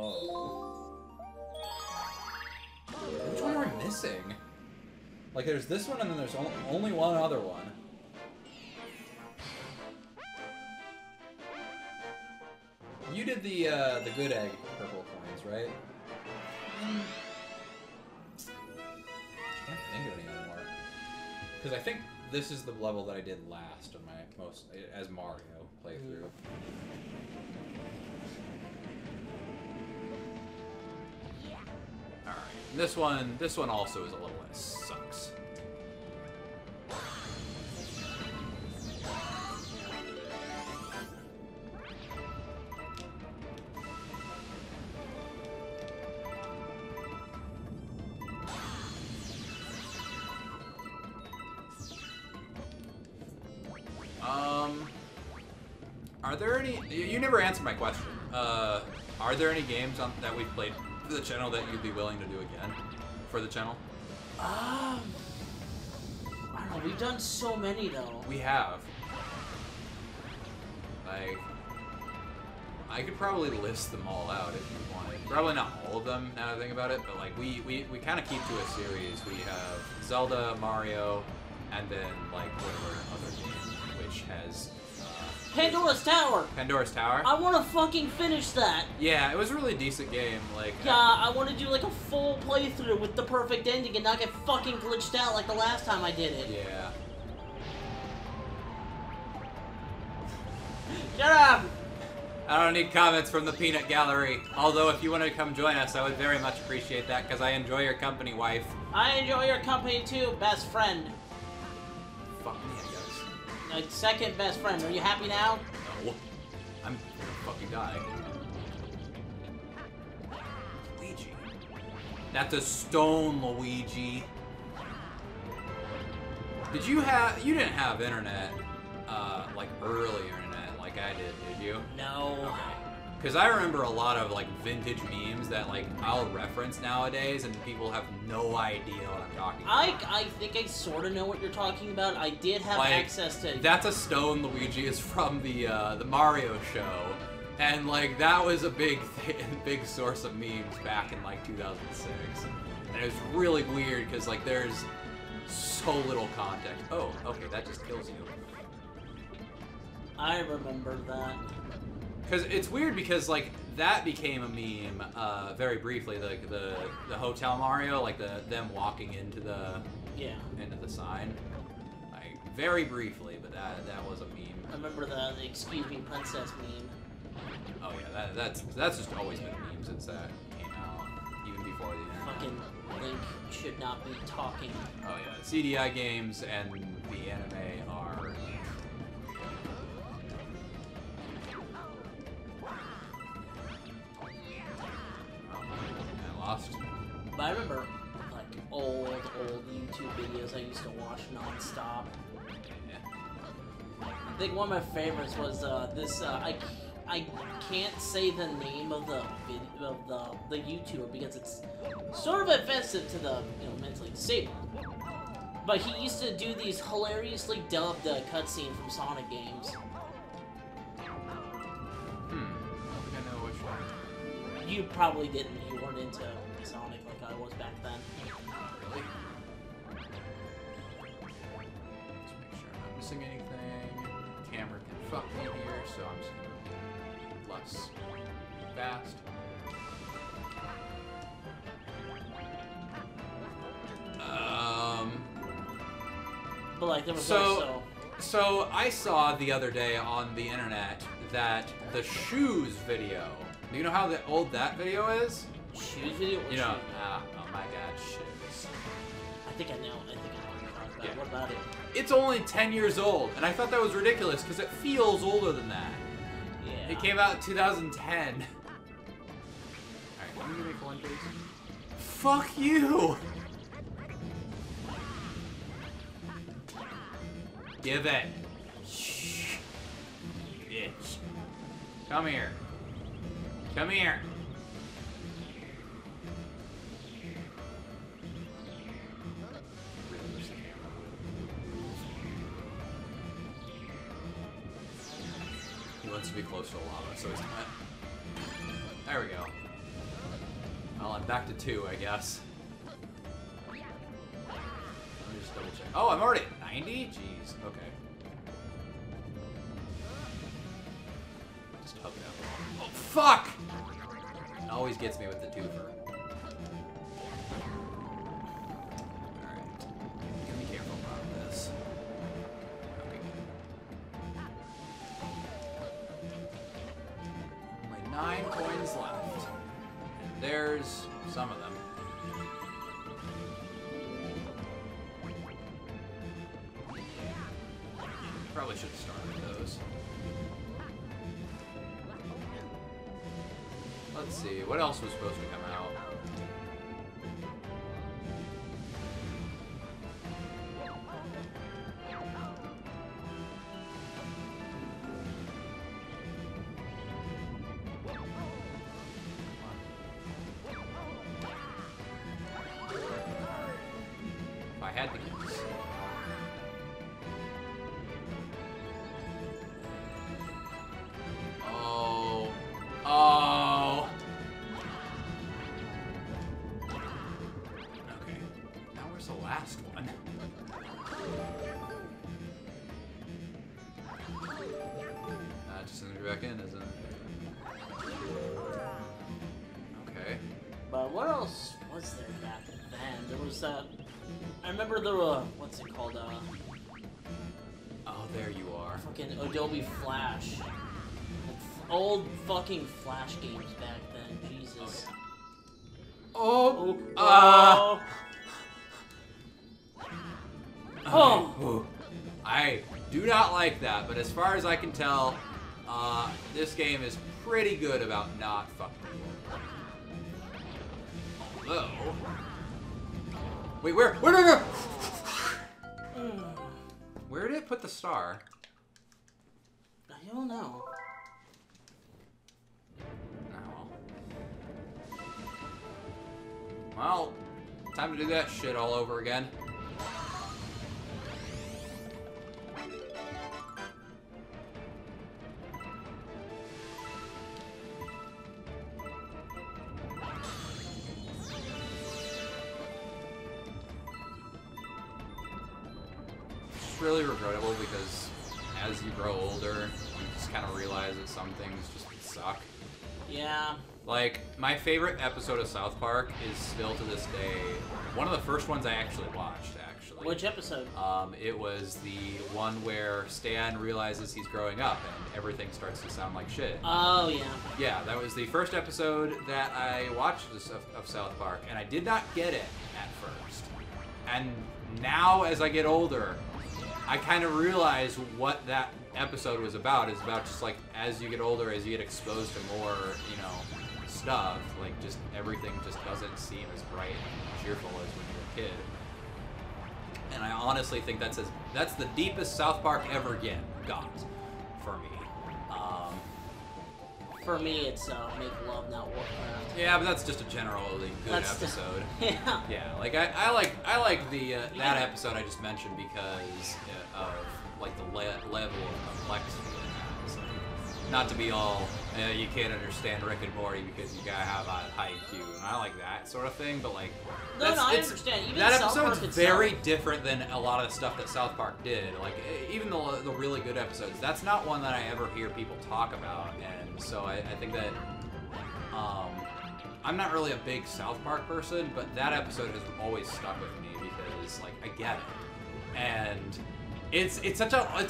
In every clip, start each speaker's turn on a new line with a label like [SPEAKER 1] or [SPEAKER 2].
[SPEAKER 1] Oh. Which one are we missing? Like, there's this one, and then there's only one other one. You did the good egg purple coins, right? Can't think of any anymore. Because I think this is the level that I did last on my as Mario playthrough. Alright. This one also is a little less sucks. Are there any... You never answered my question. Are there any games that we've played for the channel that you'd be willing to do again for the channel?
[SPEAKER 2] I don't know. We've done so many, though.
[SPEAKER 1] We have. Like... I could probably list them all out if you wanted. Probably not all of them, now that I think about it, but like, we kind of keep to a series. We have Zelda, Mario, and then, like, whatever other game, which has...
[SPEAKER 2] Pandora's Tower!
[SPEAKER 1] Pandora's Tower?
[SPEAKER 2] I want to fucking finish that!
[SPEAKER 1] Yeah, it was a really decent game, like...
[SPEAKER 2] Yeah, I want to do, like, a full playthrough with the perfect ending and not get fucking glitched out like the last time I did it.
[SPEAKER 1] Yeah.
[SPEAKER 2] Shut up!
[SPEAKER 1] I don't need comments from the peanut gallery. Although, if you want to come join us, I would very much appreciate that, because I enjoy your company, wife.
[SPEAKER 2] I enjoy your company, too, best friend.
[SPEAKER 1] Fuck me, I guess.
[SPEAKER 2] Like, second best friend. Are you happy now?
[SPEAKER 1] No. I'm gonna fucking die. Luigi. That's a stone, Luigi. Did you have... You didn't have internet, like, early internet like I did you?
[SPEAKER 2] No.
[SPEAKER 1] Okay. Because I remember a lot of, like, vintage memes that, like, I'll reference nowadays, and people have no idea what I'm talking about.
[SPEAKER 2] I think I sort of know what you're talking about. I did have access to...
[SPEAKER 1] That's a stone, Luigi, is from the Mario show. And, like, that was a big source of memes back in, like, 2006. And it was really weird, because, like, there's so little context. Oh, okay, that just kills you.
[SPEAKER 2] I remember that.
[SPEAKER 1] Because it's weird because, like, that became a meme very briefly, like the Hotel Mario, like them walking into the sign, like very briefly, but that was a meme.
[SPEAKER 2] I remember the Excuse Me Princess meme.
[SPEAKER 1] Oh yeah, that's just always been a meme since that came out, even before the internet.
[SPEAKER 2] Fucking Link should not be talking.
[SPEAKER 1] Oh yeah, CDI games and the anime are. Lost.
[SPEAKER 2] But I remember, like, old YouTube videos I used to watch non-stop.
[SPEAKER 1] Yeah.
[SPEAKER 2] I think one of my favorites was this. I can't say the name of the YouTuber because it's sort of offensive to the mentally disabled. But he used to do these hilariously dubbed cutscenes from Sonic games.
[SPEAKER 1] I don't think I know which one.
[SPEAKER 2] You probably didn't. You weren't into Sonic like I was back then.
[SPEAKER 1] Really? Let's make sure I'm not missing anything. Camera can fuck me here, so I'm just gonna be less fast.
[SPEAKER 2] But like there was
[SPEAKER 1] So I saw the other day on the internet that the shoes video. Do you know how old that video is?
[SPEAKER 2] Shoes video?
[SPEAKER 1] You know, oh my god, shoes.
[SPEAKER 2] I think I know what you're talking about.
[SPEAKER 1] Yeah.
[SPEAKER 2] What about it?
[SPEAKER 1] It's only 10 years old, and I thought that was ridiculous because it feels older than that.
[SPEAKER 2] Yeah.
[SPEAKER 1] It came out in 2010. Alright, let me make one, please. Fuck you! Give it. Shh. Bitch. Come here. Come here. He wants to be close to the lava, so he's not. There we go. Well, I'm back to 2, I guess. Let me just double check. Oh, I'm already at 90? Jeez, okay. Just hug it out. Oh, fuck! It always gets me with the twofer. Alright. Gotta be careful about this. Okay, good. Only 9 coins left. And there's some of them. Probably should have started those. Let's see, what else was supposed to come out? If I had to guess. Oh. Oh. Okay. Now where's the last one? Just sends me back in, isn't it? Okay.
[SPEAKER 2] But what else was there back then? There was I remember there were, what's it called?
[SPEAKER 1] Oh, there you are.
[SPEAKER 2] Fucking Adobe Flash. Old fucking Flash games back then. Jesus.
[SPEAKER 1] Oh.
[SPEAKER 2] Oh.
[SPEAKER 1] I do not like that, but as far as I can tell, this game is pretty good about not fucking people. Although, wait, where did where did it put the star?
[SPEAKER 2] I don't know.
[SPEAKER 1] Oh. Well, time to do that shit all over again. It's really regrettable because as you grow older, you just kind of realize that some things just suck.
[SPEAKER 2] Yeah.
[SPEAKER 1] Like, my favorite episode of South Park is still to this day one of the first ones I actually watched, actually.
[SPEAKER 2] Which episode?
[SPEAKER 1] It was the one where Stan realizes he's growing up and everything starts to sound like shit.
[SPEAKER 2] Oh, yeah.
[SPEAKER 1] Yeah, that was the first episode that I watched of South Park, and I did not get it at first. And now, as I get older, I kind of realize what that episode was about. It's about just, like, as you get older, as you get exposed to more, you know, stuff, like, just everything just doesn't seem as bright and cheerful as when you're a kid. And I honestly think that's the deepest South Park ever got for me.
[SPEAKER 2] For me, it's Make Love Not Warcraft.
[SPEAKER 1] Yeah, but that's just a generally good episode.
[SPEAKER 2] Yeah.
[SPEAKER 1] Yeah, like I like the that episode I just mentioned because of like the level of complexity it has. Not to be all you can't understand Rick and Morty because you gotta have a high IQ, and I like that sort of thing. But like,
[SPEAKER 2] no, I understand. Even
[SPEAKER 1] that
[SPEAKER 2] South
[SPEAKER 1] episode's
[SPEAKER 2] Park
[SPEAKER 1] very different than a lot of the stuff that South Park did. Like even the really good episodes, that's not one that I ever hear people talk about, and so I think that I'm not really a big South Park person, but that episode has always stuck with me because like I get it, and it's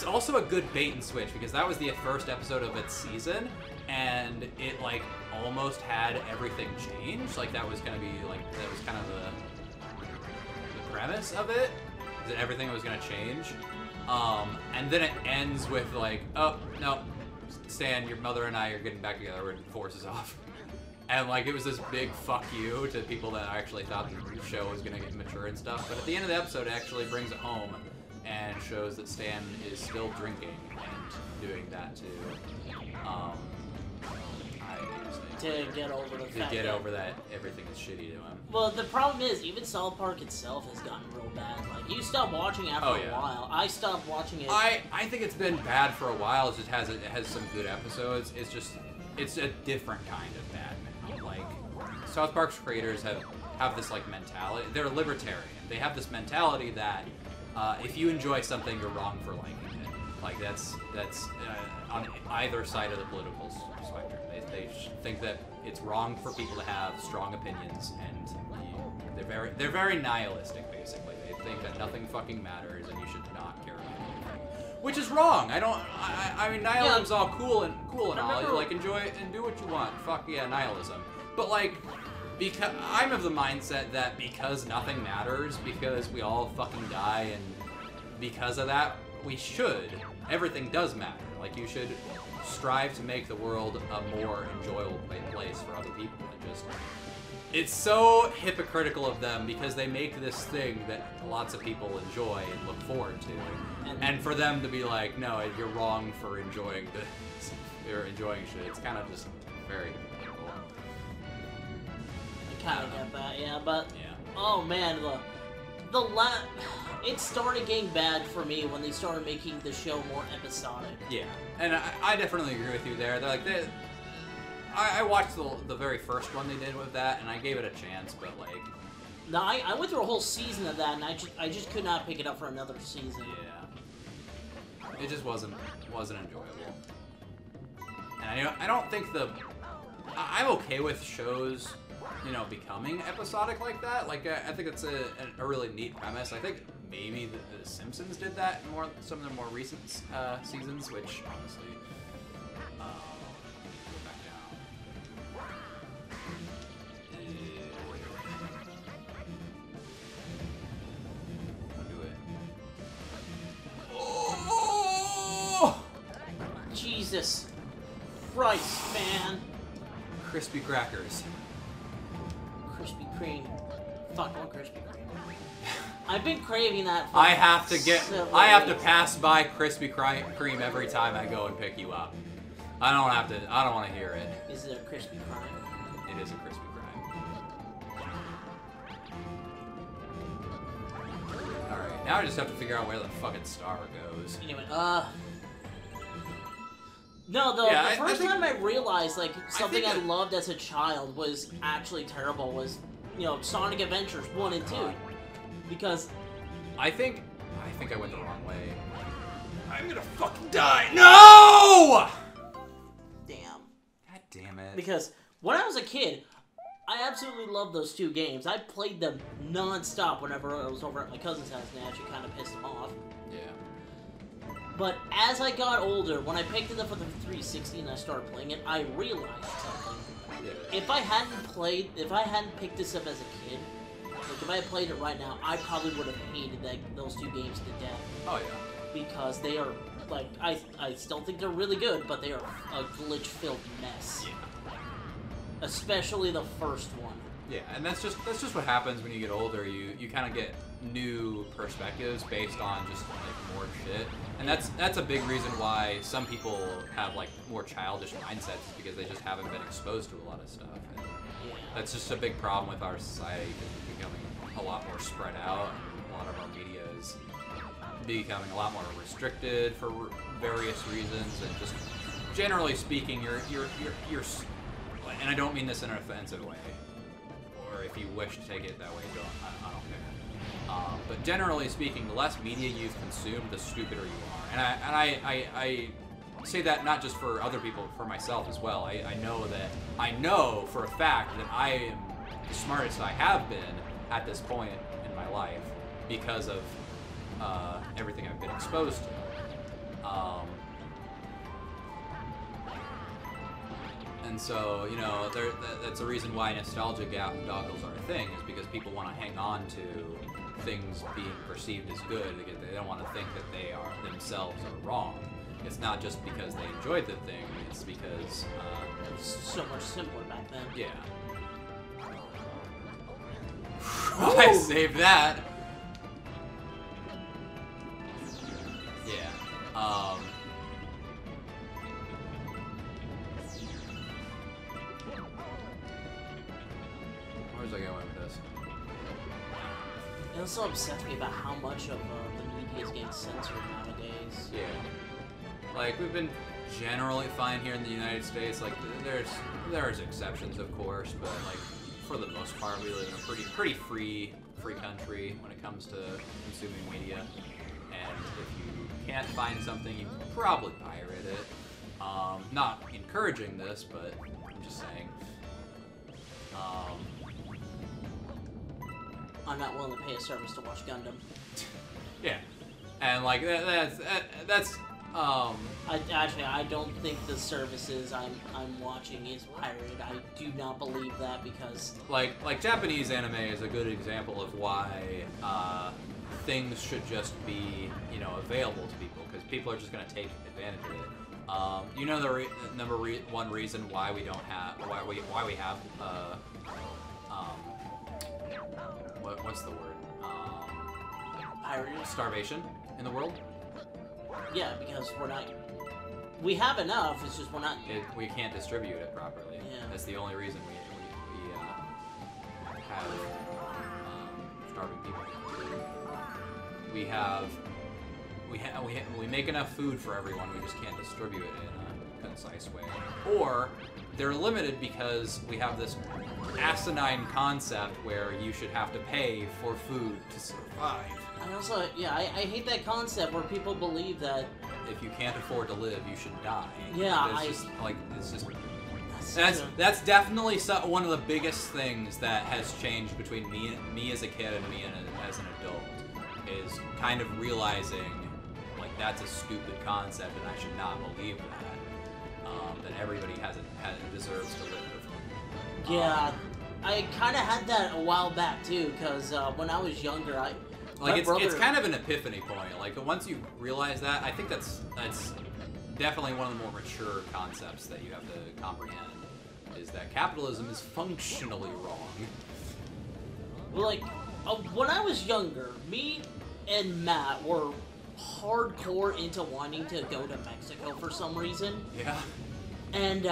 [SPEAKER 1] also a good bait and switch because that was the first episode of its season, and it like almost had everything change. Like that was gonna be like that was kind of the premise of it, that everything was gonna change. And then it ends with like, oh no, Stan, your mother and I are getting back together. We're the force is off. And like it was this big fuck you to people that actually thought the show was gonna get mature and stuff. But at the end of the episode, it actually brings it home and shows that Stan is still drinking and doing that to
[SPEAKER 2] get over the fact
[SPEAKER 1] get over that everything is shitty to him.
[SPEAKER 2] Well, the problem is even South Park itself has gotten real bad. Like you stop watching after a while. I stopped watching it.
[SPEAKER 1] I think it's been bad for a while. It has some good episodes. It's a different kind of bad now. Like South Park's creators have this like mentality. They're libertarian. They have this mentality that if you enjoy something, you're wrong for liking it. Like that's on either side of the political spectrum. They think that it's wrong for people to have strong opinions, and they're very nihilistic. Basically, they think that nothing fucking matters, and you should not care about anything. Which is wrong. I mean, nihilism's all cool and all. You like enjoy it and do what you want. Fuck yeah, nihilism. But like, because I'm of the mindset that because nothing matters, because we all fucking die, and because of that, everything does matter. Like, you should strive to make the world a more enjoyable place for other people. It's so hypocritical of them because they make this thing that lots of people enjoy and look forward to, and for them to be like, no, you're wrong for enjoying this, you're enjoying shit. It's kind of just very hypocritical.
[SPEAKER 2] I kind of get that, yeah, but
[SPEAKER 1] yeah.
[SPEAKER 2] Oh man, it started getting bad for me when they started making the show more episodic.
[SPEAKER 1] Yeah, and I definitely agree with you there. They're like, I watched the very first one they did with that, and I gave it a chance, but like...
[SPEAKER 2] No, I went through a whole season of that, and I just could not pick it up for another season.
[SPEAKER 1] Yeah. It just wasn't enjoyable. And I don't think I'm okay with shows, you know, becoming episodic like that. Like, I think it's a really neat premise. I think maybe the Simpsons did that in some of their more recent seasons, which honestly...
[SPEAKER 2] Jesus Christ, man.
[SPEAKER 1] Crispy crackers.
[SPEAKER 2] Krispy Kreme. Fuck, I want Krispy Kreme. I've been craving that for
[SPEAKER 1] I have to pass by Krispy Kreme every time I go and pick you up. I don't want to hear it.
[SPEAKER 2] Is it a Krispy Kreme?
[SPEAKER 1] It is a Krispy Kreme. Alright, now I just have to figure out where the fucking star goes.
[SPEAKER 2] Anyway, No, the first time I realized, like, something I loved as a child was actually terrible was, you know, Sonic Adventures 1 and 2. Because...
[SPEAKER 1] I think I went the wrong way. I'm gonna fucking die. No!
[SPEAKER 2] Damn.
[SPEAKER 1] God damn it.
[SPEAKER 2] Because when I was a kid, I absolutely loved those two games. I played them non-stop whenever I was over at my cousin's house, and it actually kind of pissed him off.
[SPEAKER 1] Yeah.
[SPEAKER 2] But as I got older, when I picked it up for the 360 and I started playing it, I realized something.
[SPEAKER 1] Yeah.
[SPEAKER 2] If I hadn't picked this up as a kid, like if I had played it right now, I probably would have hated those two games to death.
[SPEAKER 1] Oh yeah.
[SPEAKER 2] Because they are, like, I still think they're really good, but they are a glitch-filled mess.
[SPEAKER 1] Yeah.
[SPEAKER 2] Especially the first one.
[SPEAKER 1] Yeah, and that's just what happens when you get older. You kind of get new perspectives based on just like more shit, and that's a big reason why some people have like more childish mindsets, is because they just haven't been exposed to a lot of stuff. And that's just a big problem with our society, becoming a lot more spread out, and a lot of our media is becoming a lot more restricted for various reasons, and just generally speaking, you're and I don't mean this in an offensive way, or if you wish to take it that way, I don't care. But generally speaking, the less media you consume, the stupider you are. And I say that not just for other people, for myself as well. I know for a fact that I am the smartest I have been at this point in my life because of everything I've been exposed to. And so, you know, that's a reason why nostalgia goggles are a thing, is because people want to hang on to things being perceived as good, because they don't want to think that they themselves are wrong. It's not just because they enjoyed the thing, it's because...
[SPEAKER 2] it was so much simpler back then.
[SPEAKER 1] Yeah. I saved that! Yeah. Where's I going with this?
[SPEAKER 2] It also upsets me about how much of the media is getting censored nowadays.
[SPEAKER 1] Yeah. Like, we've been generally fine here in the United States. Like, there's exceptions, of course, but like for the most part, we live in a pretty free country when it comes to consuming media. And if you can't find something, you can probably pirate it. Not encouraging this, but I'm just saying.
[SPEAKER 2] I'm not willing to pay a service to watch Gundam.
[SPEAKER 1] Yeah, and like that's.
[SPEAKER 2] I don't think the services I'm watching is pirated. I do not believe that because
[SPEAKER 1] like Japanese anime is a good example of why things should just be available to people, because people are just going to take advantage of it. You know the number one reason why we don't have why we have what's the word
[SPEAKER 2] pirated
[SPEAKER 1] starvation in the world?
[SPEAKER 2] Yeah, because we have enough, it's just
[SPEAKER 1] we can't distribute it properly.
[SPEAKER 2] Yeah.
[SPEAKER 1] That's the only reason we have starving people. We make enough food for everyone, we just can't distribute it in a concise way. Or they're limited because we have this asinine concept where you should have to pay for food to survive.
[SPEAKER 2] I also, I hate that concept where people believe that
[SPEAKER 1] if you can't afford to live, you should die.
[SPEAKER 2] Yeah,
[SPEAKER 1] that's definitely one of the biggest things that has changed between me as a kid and me as an adult, is kind of realizing like that's a stupid concept and I should not believe that. That everybody deserves to live.
[SPEAKER 2] Yeah, I kind of had that a while back too, because when I was younger,
[SPEAKER 1] it's kind of an epiphany point. Like once you realize that, I think that's definitely one of the more mature concepts that you have to comprehend, is that capitalism is functionally wrong.
[SPEAKER 2] Well, like when I was younger, me and Matt were hardcore into wanting to go to Mexico for some reason.
[SPEAKER 1] Yeah.
[SPEAKER 2] And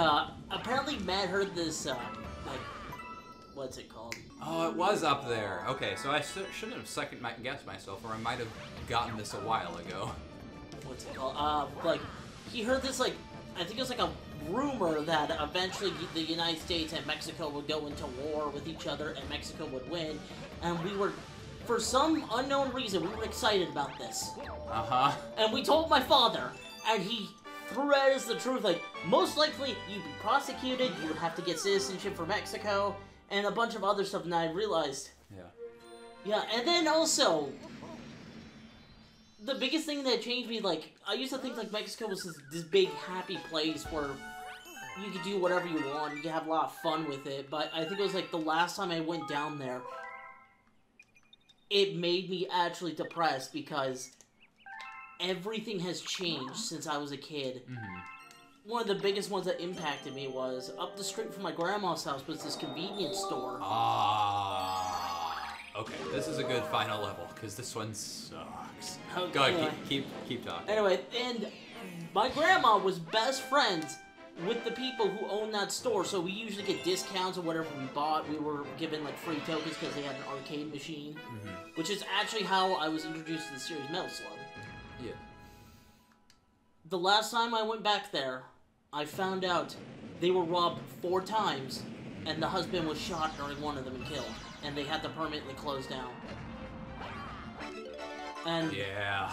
[SPEAKER 2] apparently Matt heard this, what's it called?
[SPEAKER 1] Oh, it was up there. Okay, so I shouldn't have second-guessed myself, or I might have gotten this a while ago.
[SPEAKER 2] What's it called? He heard this, I think it was a rumor that eventually the United States and Mexico would go into war with each other and Mexico would win. And we were, for some unknown reason, we were excited about this.
[SPEAKER 1] Uh-huh.
[SPEAKER 2] And we told my father, and he threw at us the truth, most likely you'd be prosecuted, you would have to get citizenship for Mexico, and a bunch of other stuff, and I realized...
[SPEAKER 1] Yeah.
[SPEAKER 2] Yeah, and then also, the biggest thing that changed me, I used to think, Mexico was this big, happy place where you could do whatever you want, you could have a lot of fun with it, but I think it was, the last time I went down there, it made me actually depressed, because everything has changed since I was a kid.
[SPEAKER 1] Mm-hmm.
[SPEAKER 2] One of the biggest ones that impacted me was up the street from my grandma's house was this convenience store.
[SPEAKER 1] Okay, this is a good final level, because this one sucks.
[SPEAKER 2] Okay,
[SPEAKER 1] Go ahead,
[SPEAKER 2] anyway.
[SPEAKER 1] keep talking.
[SPEAKER 2] Anyway, and my grandma was best friends with the people who owned that store, so we usually get discounts on whatever we bought. We were given free tokens because they had an arcade machine,
[SPEAKER 1] mm-hmm.
[SPEAKER 2] which is actually how I was introduced to the series Metal Slug.
[SPEAKER 1] Yeah.
[SPEAKER 2] The last time I went back there, I found out they were robbed 4 times, and the husband was shot during one of them and killed, and they had to permanently close down. And
[SPEAKER 1] yeah,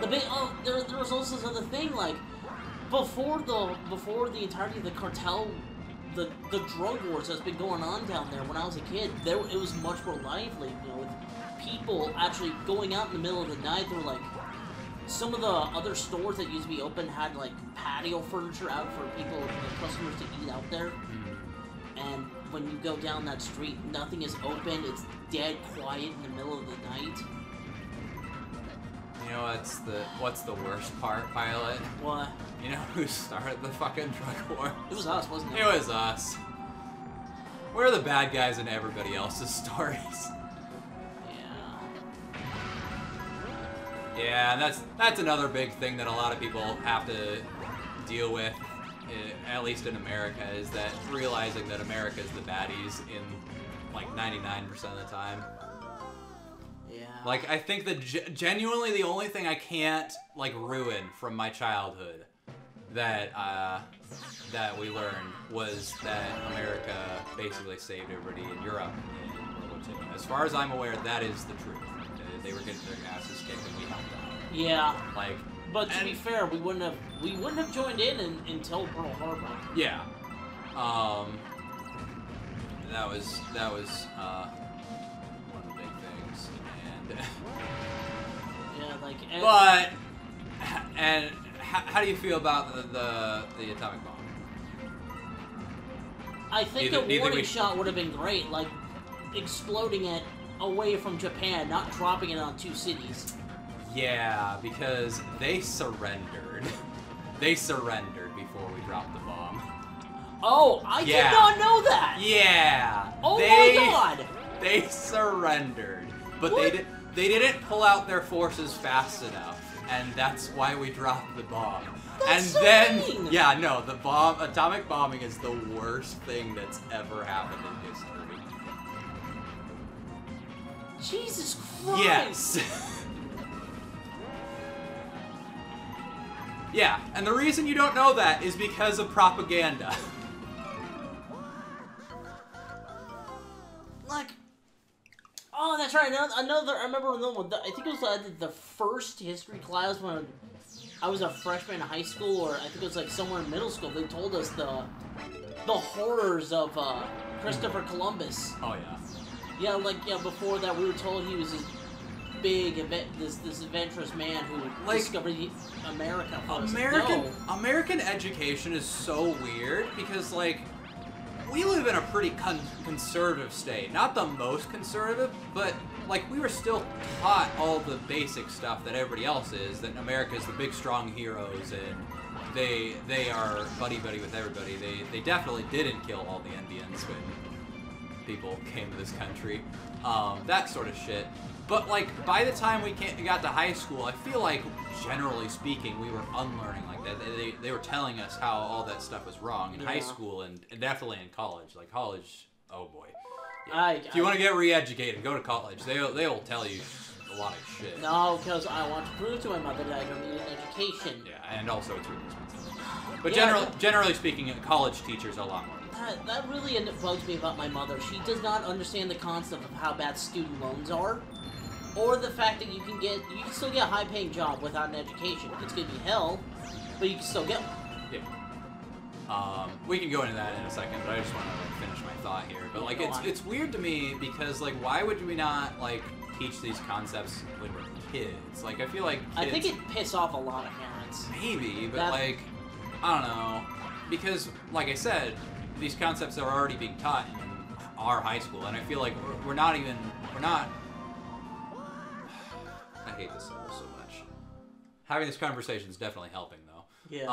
[SPEAKER 2] there was also this other thing, before the entirety of the cartel, the drug wars that's been going on down there. When I was a kid, it was much more lively, with people actually going out in the middle of the night. There were some of the other stores that used to be open had patio furniture out for people, customers to eat out there.
[SPEAKER 1] Mm-hmm.
[SPEAKER 2] And when you go down that street, nothing is open. It's dead quiet in the middle of the night.
[SPEAKER 1] You know what's the worst part, Pilot?
[SPEAKER 2] What?
[SPEAKER 1] You know who started the fucking drug war?
[SPEAKER 2] It was us, wasn't it?
[SPEAKER 1] It was us. We're the bad guys in everybody else's stories. Yeah, and that's another big thing that a lot of people have to deal with, at least in America, is that realizing that America is the baddies in 99% of the time.
[SPEAKER 2] Yeah.
[SPEAKER 1] I think that genuinely the only thing I can't ruin from my childhood that that we learned was that America basically saved everybody in Europe in World War II. As far as I'm aware, that is the truth. They were getting their asses kicked and we helped out.
[SPEAKER 2] Yeah.
[SPEAKER 1] Like,
[SPEAKER 2] but to be fair, we wouldn't have joined in until Pearl Harbor.
[SPEAKER 1] Yeah. That was one of the big things, and
[SPEAKER 2] yeah, like.
[SPEAKER 1] And how do you feel about the atomic bomb?
[SPEAKER 2] I think a warning shot would have been great, like exploding it away from Japan, not dropping it on 2 cities.
[SPEAKER 1] Yeah, because they surrendered. They surrendered before we dropped the bomb.
[SPEAKER 2] Oh, I did not know that!
[SPEAKER 1] Yeah!
[SPEAKER 2] Oh my god!
[SPEAKER 1] They surrendered. But
[SPEAKER 2] what?
[SPEAKER 1] they didn't pull out their forces fast enough, and that's why we dropped the bomb.
[SPEAKER 2] That's so mean.
[SPEAKER 1] Yeah, no, atomic bombing is the worst thing that's ever happened in history.
[SPEAKER 2] Jesus Christ!
[SPEAKER 1] Yes! Yeah, and the reason you don't know that is because of propaganda.
[SPEAKER 2] Like, oh, that's right. I remember another one. I think it was the first history class when I was a freshman in high school, or I think it was like somewhere in middle school. They told us the horrors of Christopher Columbus.
[SPEAKER 1] Oh yeah.
[SPEAKER 2] Yeah, before that we were told he was this big this adventurous man who discovered America.
[SPEAKER 1] American education is so weird because like we live in a pretty conservative state. Not the most conservative, but like we were still taught all the basic stuff that everybody else is. That America is the big strong heroes and they are buddy with everybody. They definitely didn't kill all the Indians when people came to this country. That sort of shit. But like by the time we got to high school, I feel like generally speaking we were unlearning like that. They were telling us how all that stuff was wrong in high school and definitely in college. Like college, oh boy. Yeah. If you want to get re-educated, go to college. They'll tell you a lot of shit.
[SPEAKER 2] No, because I want to prove to my mother that I don't need an education.
[SPEAKER 1] Yeah, and also it's really expensive. But generally speaking, college teachers are a lot more.
[SPEAKER 2] That really bugs me about my mother. She does not understand the concept of how bad student loans are, or the fact that you can still get a high-paying job without an education. It's gonna be hell, but you can still get one.
[SPEAKER 1] Yeah. We can go into that in a second, but I just want to finish my thought here. But like, it's weird to me because like, why would we not like teach these concepts when we're kids? Like, I feel like kids,
[SPEAKER 2] I think it pisses off a lot of parents.
[SPEAKER 1] Maybe, but like, I don't know, because like I said, these concepts are already being taught in our high school, and I feel like we're not. I hate this so much. Having this conversation is definitely helping, though.
[SPEAKER 2] Yeah.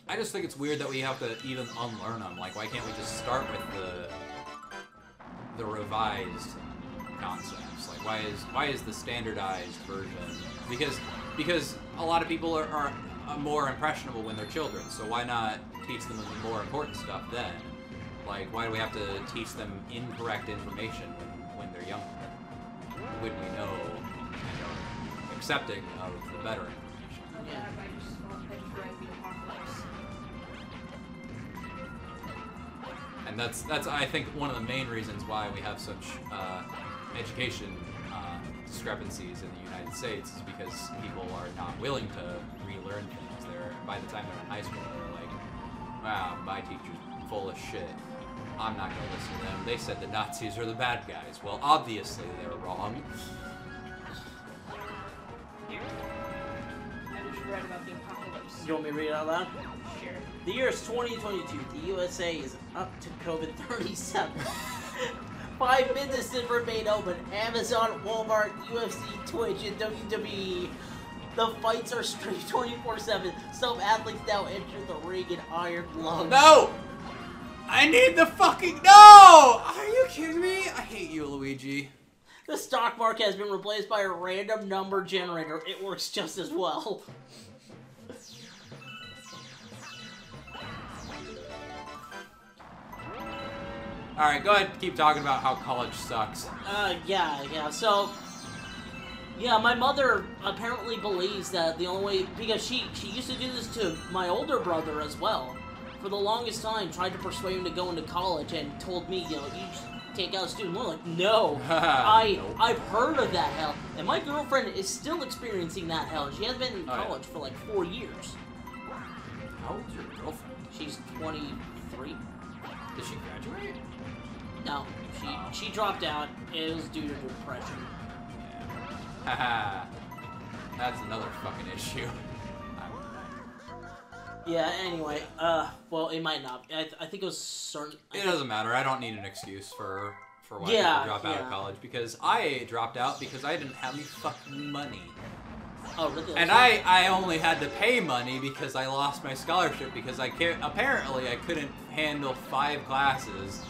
[SPEAKER 1] I just think it's weird that we have to even unlearn them. Like, why can't we just start with the revised concepts? Like, why is the standardized version? Because a lot of people are more impressionable when they're children. So why not teach them the more important stuff then? Like, why do we have to teach them incorrect information when they're younger? When we know and are accepting of the better information.
[SPEAKER 2] Yeah.
[SPEAKER 1] And that's I think one of the main reasons why we have such education discrepancies in the United States is because people are not willing to relearn things. By the time they're in high school, they're like, wow, my teacher's full of shit. I'm not going to listen to them. They said the Nazis are the bad guys. Well, obviously they're wrong.
[SPEAKER 3] I just read about the apocalypse.
[SPEAKER 2] You want me to read it out loud?
[SPEAKER 3] Sure.
[SPEAKER 2] The year is 2022. The USA is up to COVID-37. 5 businesses remain open. Amazon, Walmart, UFC, Twitch, and WWE. The fights are streamed 24/7. Some athletes now enter the ring in iron gloves.
[SPEAKER 1] No! I need the fucking... No! Are you kidding me? I hate you, Luigi.
[SPEAKER 2] The stock market has been replaced by a random number generator. It works just as well.
[SPEAKER 1] Alright, go ahead. Keep talking about how college sucks.
[SPEAKER 2] Yeah. So, Yeah, my mother apparently believes that the only way, because she used to do this to my older brother as well. For the longest time, tried to persuade him to go into college and told me, you know, you just take out a student loan. Like, no, I've heard of that hell. And my girlfriend is still experiencing that hell. She has been in college for like 4 years.
[SPEAKER 1] How old is your girlfriend?
[SPEAKER 2] She's 23.
[SPEAKER 1] Did she graduate?
[SPEAKER 2] No, she dropped out. It was due to depression.
[SPEAKER 1] Haha. That's another fucking issue.
[SPEAKER 2] Yeah, anyway, well, it might not. I think it was certain...
[SPEAKER 1] It doesn't matter. I don't need an excuse for why people drop out of college, because I dropped out because I didn't have any fucking money.
[SPEAKER 2] Oh, really?
[SPEAKER 1] And I only had to pay money because I lost my scholarship because apparently I couldn't handle 5 classes.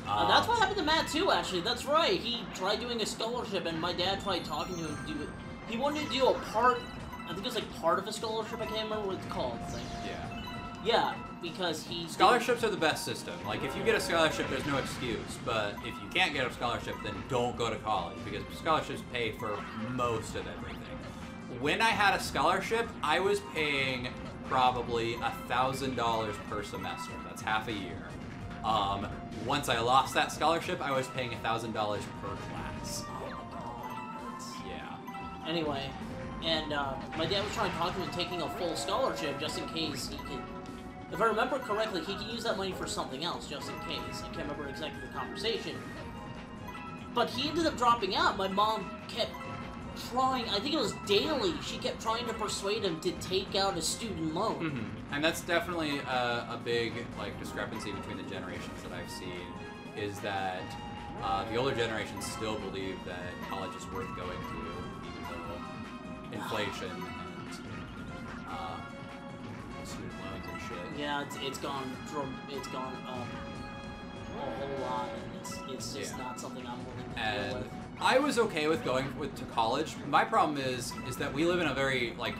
[SPEAKER 2] That's what happened to Matt too, actually. That's right. He tried doing a scholarship, and my dad tried talking to him to do it. He wanted to do a part. I think it was like part of a scholarship. I can't remember what it's called. It's like, yeah, because he.
[SPEAKER 1] Scholarships are the best system. Like, if you get a scholarship, there's no excuse. But if you can't get a scholarship, then don't go to college because scholarships pay for most of everything. When I had a scholarship, I was paying probably $1,000 per semester. That's half a year. Once I lost that scholarship, I was paying $1,000 per class. Yeah.
[SPEAKER 2] Anyway, and my dad was trying to talk to him taking a full scholarship just in case he could. If I remember correctly, he could use that money for something else just in case. I can't remember exactly the conversation. But he ended up dropping out. My mom kept trying, I think it was daily, she kept trying to persuade him to take out a student loan.
[SPEAKER 1] Mm-hmm. And that's definitely a big like discrepancy between the generations that I've seen, is that the older generations still believe that college is worth going to, even though inflation and student loans and shit.
[SPEAKER 2] Yeah, it's gone up a whole lot, and it's just not something I'm willing to deal with.
[SPEAKER 1] I was okay with going to college. My problem is that we live in a very like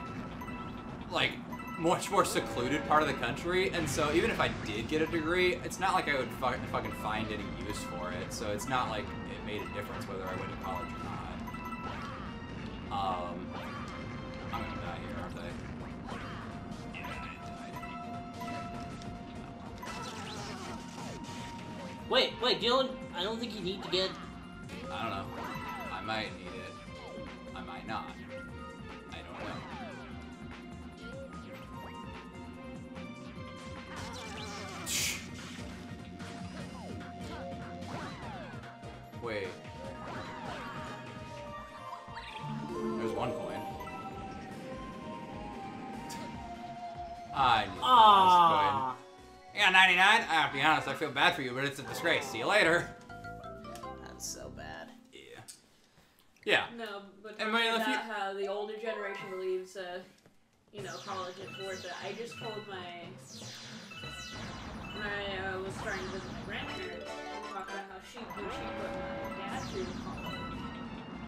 [SPEAKER 1] much more secluded part of the country, and so even if I did get a degree, it's not like I would fucking find any use for it. So it's not like it made a difference whether I went to college or not. I'm gonna die here, aren't I? Yeah, I died.
[SPEAKER 2] Wait, Dylan, I don't think you need to get...
[SPEAKER 1] I don't know. I might need it. I might not. I don't know. Wait. There's one coin. I need this coin. Yeah, 99? I have to be honest, I feel bad for you, but it's a disgrace. See you later.
[SPEAKER 2] That's so bad.
[SPEAKER 1] Yeah. Yeah.
[SPEAKER 3] No, but
[SPEAKER 1] And
[SPEAKER 3] talking about how the older generation believes, you know, college is worth it. I just told when I was trying to visit my grandparents, and talk about how she put my dad through college,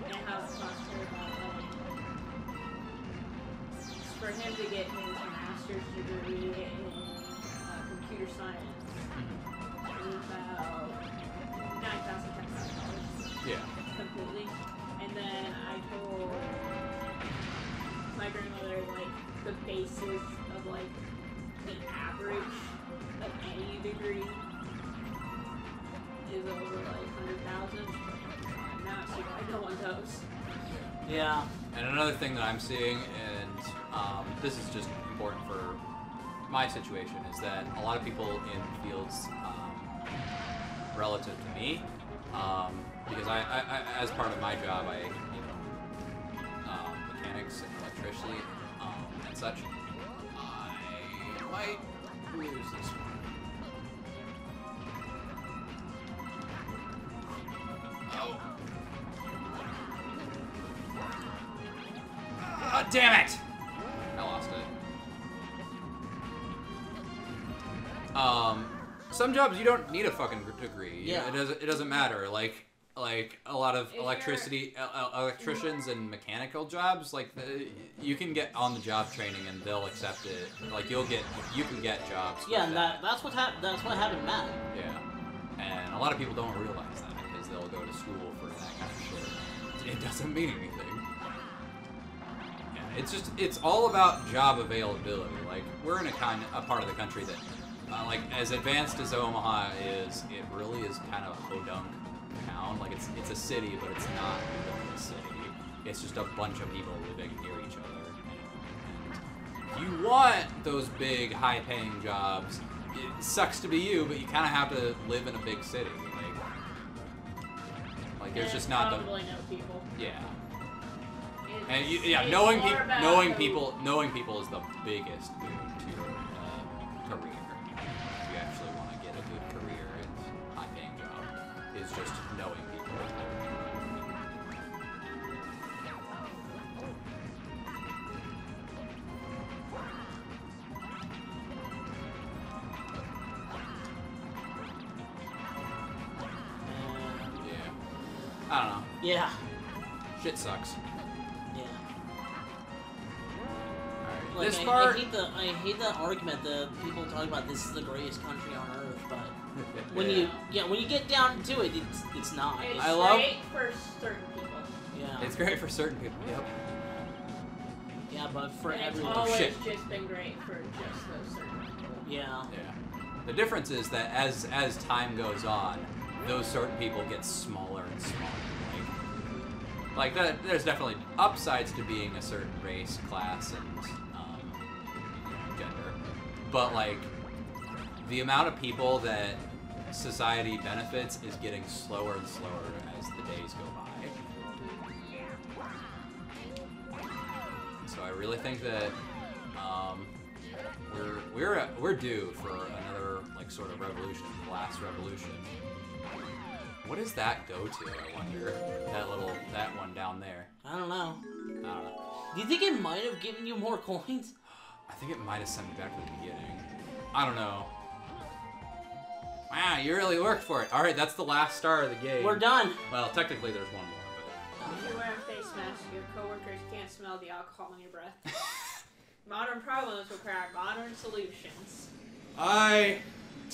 [SPEAKER 3] and how it cost her about, for him to get his master's degree in computer science, it was about $9,000, $10,000.
[SPEAKER 1] Yeah.
[SPEAKER 3] Completely. And then I told my grandmother, like, the basis of, like, the average of any degree is over, like, 100,000. Now it's like no one knows.
[SPEAKER 2] Yeah.
[SPEAKER 1] And another thing that I'm seeing, and this is just important for my situation, is that a lot of people in fields relative to me, because I as part of my job, I mechanics and electricity and such, I might lose this one. Oh. Oh, damn it! I lost it. Some jobs you don't need a fucking degree.
[SPEAKER 2] Yeah.
[SPEAKER 1] It doesn't matter. Like a lot of electricians and mechanical jobs, like you can get on the job training and they'll accept it. Like you can get jobs.
[SPEAKER 2] Yeah, and that's what happened to Matt.
[SPEAKER 1] Yeah, and a lot of people don't realize that because they'll go to school for that kind of shit. It doesn't mean anything. it's all about job availability. Like, we're in a part of the country that, like, as advanced as Omaha is, it really is kind of a podunk town. Like, it's a city, but it's not really a city. It's just a bunch of people living near each other. And you want those big, high-paying jobs. It sucks to be you, but you kind of have to live in a big city. Like there's just not
[SPEAKER 3] probably know people.
[SPEAKER 1] Yeah.
[SPEAKER 3] It's,
[SPEAKER 1] And knowing people is the biggest boon to your career. If you actually want to get a good career and high-paying job, is just knowing people. I don't know.
[SPEAKER 2] Yeah.
[SPEAKER 1] Shit sucks.
[SPEAKER 2] Yeah.
[SPEAKER 1] Alright.
[SPEAKER 2] Like,
[SPEAKER 1] This part.
[SPEAKER 2] I hate the argument that people talk about this is the greatest country on earth, but when you get down to it, it's not.
[SPEAKER 3] It's
[SPEAKER 1] I love-
[SPEAKER 3] great for certain people.
[SPEAKER 2] Yeah.
[SPEAKER 1] It's great for certain people. Yep.
[SPEAKER 2] Yeah, but for
[SPEAKER 3] And it's
[SPEAKER 2] everyone.
[SPEAKER 3] always
[SPEAKER 1] shit.
[SPEAKER 3] just been great for just those certain people.
[SPEAKER 2] Yeah.
[SPEAKER 1] Yeah. The difference is that as time goes on, those certain people get smaller and smaller. Like that. There's definitely upsides to being a certain race, class, and gender, but like the amount of people that society benefits is getting slower and slower as the days go by. So I really think that we're due for another like sort of revolution, class revolution. What does that go to, I wonder? That one down there.
[SPEAKER 2] I don't know.
[SPEAKER 1] I don't know.
[SPEAKER 2] Do you think it might have given you more coins?
[SPEAKER 1] I think it might have sent me back to the beginning. I don't know. Wow, you really worked for it. Alright, that's the last star of the game.
[SPEAKER 2] We're done.
[SPEAKER 1] Well, technically there's one more,
[SPEAKER 3] If you're wearing face masks, your coworkers can't smell the alcohol in your breath. Modern problems require modern solutions.
[SPEAKER 1] but... I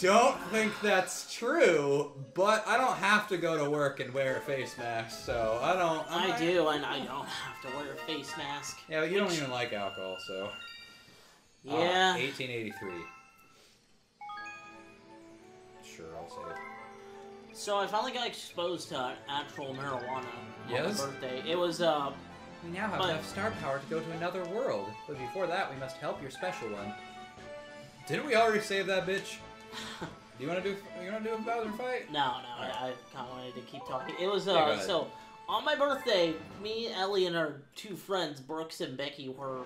[SPEAKER 1] don't think that's true, but I don't have to go to work and wear a face mask, so I don't...
[SPEAKER 2] I do, and I don't have to wear a face mask.
[SPEAKER 1] Yeah, but you don't even like alcohol, so...
[SPEAKER 2] Yeah.
[SPEAKER 1] 1883. Sure, I'll say it.
[SPEAKER 2] So I finally got exposed to actual marijuana on
[SPEAKER 1] Yes?
[SPEAKER 2] my birthday. It was,
[SPEAKER 1] We now have
[SPEAKER 2] But-
[SPEAKER 1] enough star power to go to another world, but before that, we must help your special one. Didn't we already save that bitch? Do you want to do a Bowser fight?
[SPEAKER 2] No, I kind of wanted to keep talking. It was,
[SPEAKER 1] Yeah, go ahead.
[SPEAKER 2] so, on my birthday, me, Ellie, and our two friends, Brooks and Becky, were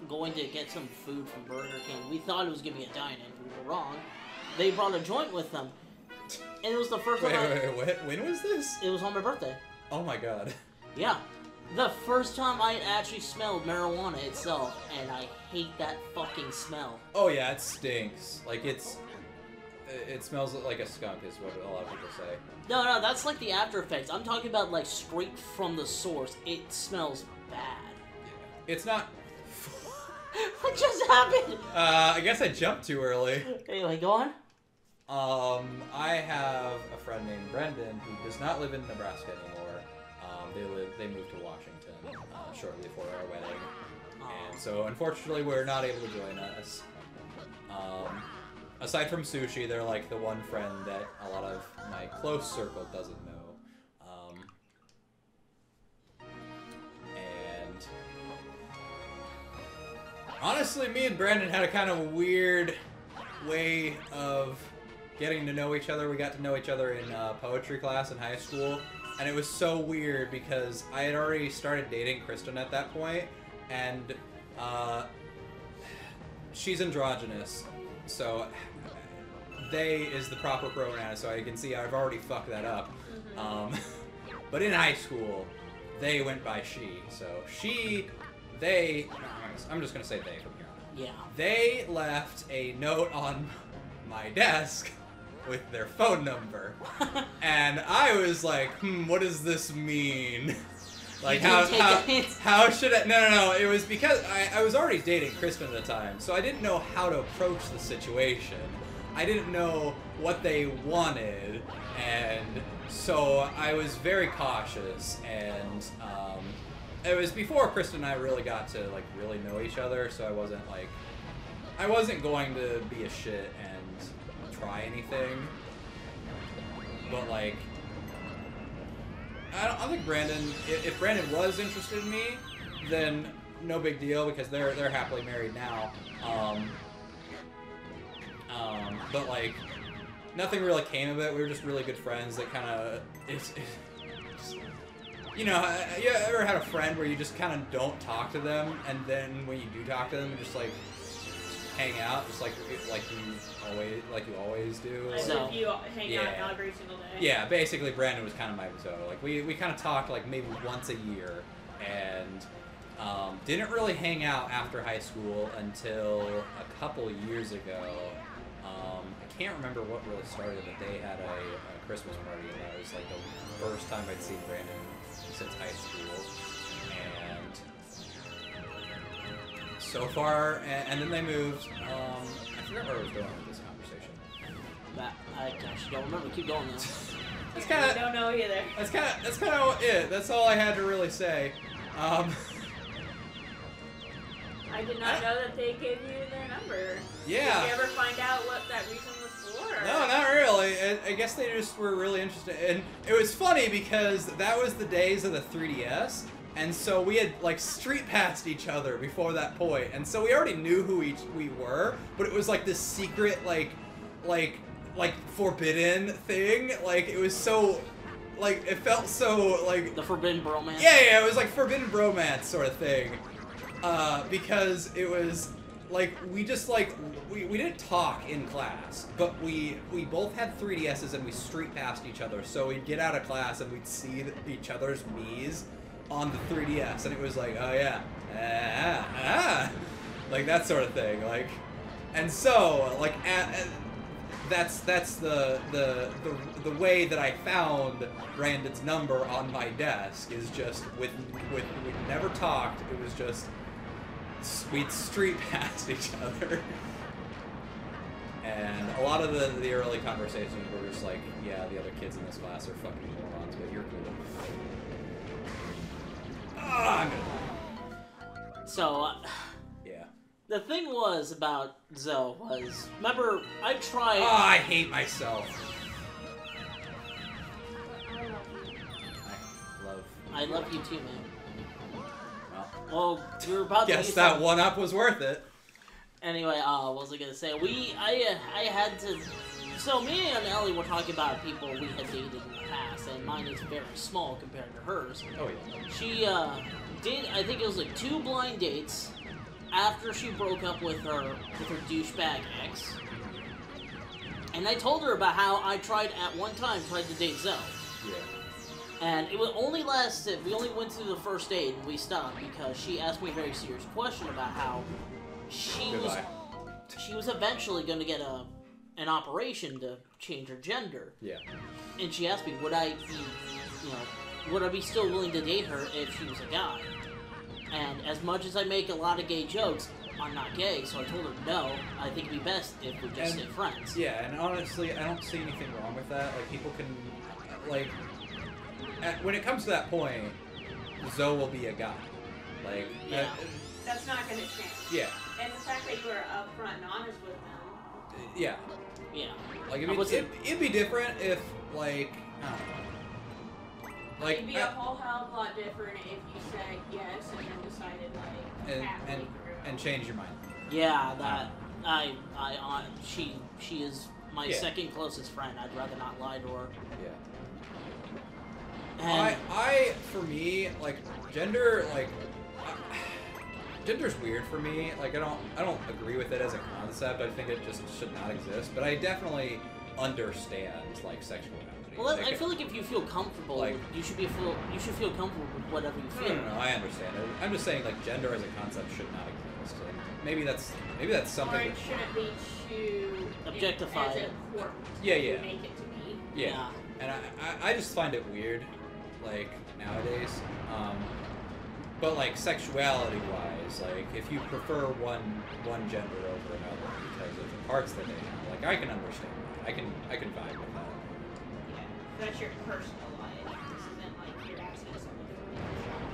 [SPEAKER 2] going to get some food from Burger King. We thought it was going to be a dine-in, we were wrong. They brought a joint with them, and it was the first time
[SPEAKER 1] Wait, when was this?
[SPEAKER 2] It was on my birthday.
[SPEAKER 1] Oh my god.
[SPEAKER 2] Yeah. The first time I actually smelled marijuana itself, and I hate that fucking smell.
[SPEAKER 1] Oh yeah, it stinks. Like it smells like a skunk is what a lot of people say.
[SPEAKER 2] No, that's like the after effects. I'm talking about like straight from the source. It smells bad.
[SPEAKER 1] Yeah. It's not...
[SPEAKER 2] What just happened?
[SPEAKER 1] I guess I jumped too early.
[SPEAKER 2] Anyway, go on.
[SPEAKER 1] I have a friend named Brendan who does not live in Nebraska anymore. They moved to Washington shortly before our wedding, and so unfortunately we're not able to join us. Aside from sushi, they're like the one friend that a lot of my close circle doesn't know. And honestly, me and Brandon had a kind of weird way of getting to know each other. We got to know each other in poetry class in high school, and it was so weird because I had already started dating Kristen at that point, and she's androgynous, so they is the proper pronoun, so I can see I've already fucked that up. But in high school, they went by she, so I'm just gonna say they from here on out.
[SPEAKER 2] Yeah.
[SPEAKER 1] They left a note on my desk with their phone number. And I was like, what does this mean? Like, how should I... No. It was because I was already dating Kristen at the time, so I didn't know how to approach the situation. I didn't know what they wanted, and so I was very cautious, and
[SPEAKER 4] it was before Kristen and I really got to like really know each other, so I wasn't going to be a shit and try anything. But like, I don't think Brandon. If Brandon was interested in me, then no big deal because they're happily married now. But like, nothing really came of it. We were just really good friends. That kind of you know, you ever had a friend where you just kind of don't talk to them, and then when you do talk to them, you just like hang out, just like you always do.
[SPEAKER 3] As if you hang out every single day.
[SPEAKER 4] Yeah, basically Brandon was kind of my Zoe. Like we kind of talked like maybe once a year, and didn't really hang out after high school until a couple years ago. I can't remember what really started, but they had a Christmas party, and that was like the first time I'd seen Brandon since high school. And so far, and then they moved. I forgot where I was going with this conversation.
[SPEAKER 2] I actually don't remember. Keep going now.
[SPEAKER 4] It's kind of.
[SPEAKER 3] I don't know either.
[SPEAKER 4] That's kind of it. That's all I had to really say.
[SPEAKER 3] I did not know that they gave you their number.
[SPEAKER 4] Yeah.
[SPEAKER 3] Did you ever find out what that reason was for?
[SPEAKER 4] No, not really. I guess they just were really interested. And it was funny because that was the days of the 3DS. And so we had, like, street passed each other before that point. And so we already knew who we were. But it was, like, this secret, like forbidden thing. Like, it was so... Like, it felt so, like...
[SPEAKER 2] The forbidden bromance?
[SPEAKER 4] Yeah, it was, like, forbidden bromance sort of thing. Because it was, like, we just, like, we didn't talk in class, but we both had 3DSs and we street passed each other, so we'd get out of class and we'd see each other's Miis on the 3DS, and it was like, oh yeah, like, that sort of thing, like, and so, like, that's the way that I found Brandon's number on my desk, is just we never talked, it was just we'd street past each other. And a lot of the early conversations were just like, yeah, the other kids in this class are fucking morons, but you're cool. I'm gonna...
[SPEAKER 2] So,
[SPEAKER 4] yeah.
[SPEAKER 2] The thing was about Zoe was, remember, I tried...
[SPEAKER 4] Oh, I hate myself.
[SPEAKER 2] I love you too, man.
[SPEAKER 4] Well,
[SPEAKER 2] we were about to
[SPEAKER 4] guess that one-up was worth it.
[SPEAKER 2] Anyway, what was I gonna say? I had to... So, me and Ellie were talking about people we had dated in the past, and mine is very small compared to hers.
[SPEAKER 4] Oh, yeah.
[SPEAKER 2] She, did, I think it was like 2 blind dates after she broke up with her douchebag ex. And I told her about how I tried to date Zoe.
[SPEAKER 4] Yeah.
[SPEAKER 2] And it only lasted, we only went through the first date and we stopped because she asked me a very serious question about how she was eventually going to get an operation to change her gender.
[SPEAKER 4] Yeah.
[SPEAKER 2] And she asked me, would I be still willing to date her if she was a guy? And as much as I make a lot of gay jokes, I'm not gay, so I told her no, I think it'd be best if we just stay friends.
[SPEAKER 4] Yeah, and honestly, I don't see anything wrong with that. Like, people can, like... when it comes to that point, Zoe will be a guy. Like,
[SPEAKER 2] yeah.
[SPEAKER 3] That's not going to change.
[SPEAKER 4] Yeah.
[SPEAKER 3] And the fact that you were upfront and honest with them.
[SPEAKER 4] Yeah.
[SPEAKER 2] Yeah.
[SPEAKER 4] Like, it'd be different if, like, I don't know. Like,
[SPEAKER 3] it'd be a whole hell of a lot different if you said yes and then decided, like, halfway through.
[SPEAKER 4] And change your mind.
[SPEAKER 2] Yeah, she is my second closest friend. I'd rather not lie to her.
[SPEAKER 4] Yeah.
[SPEAKER 2] And
[SPEAKER 4] for me, like, gender, like, gender's weird for me. Like, I don't agree with it as a concept. I think it just should not exist. But I definitely understand, like, sexuality.
[SPEAKER 2] Well, I feel like if you feel comfortable, like, you should feel comfortable with whatever you feel.
[SPEAKER 4] No, I understand it. I'm just saying, like, gender as a concept should not exist. And maybe that's something.
[SPEAKER 3] Or it shouldn't be too
[SPEAKER 2] objectified.
[SPEAKER 3] As important.
[SPEAKER 4] Yeah, yeah.
[SPEAKER 3] To make it to be.
[SPEAKER 4] Yeah. And I just find it weird, like, nowadays. But, like, sexuality-wise, like, if you prefer one gender over another because of the parts that they have, like, I can understand that. I can vibe with that.
[SPEAKER 3] Yeah, that's your personal life. This isn't like you're asking someone to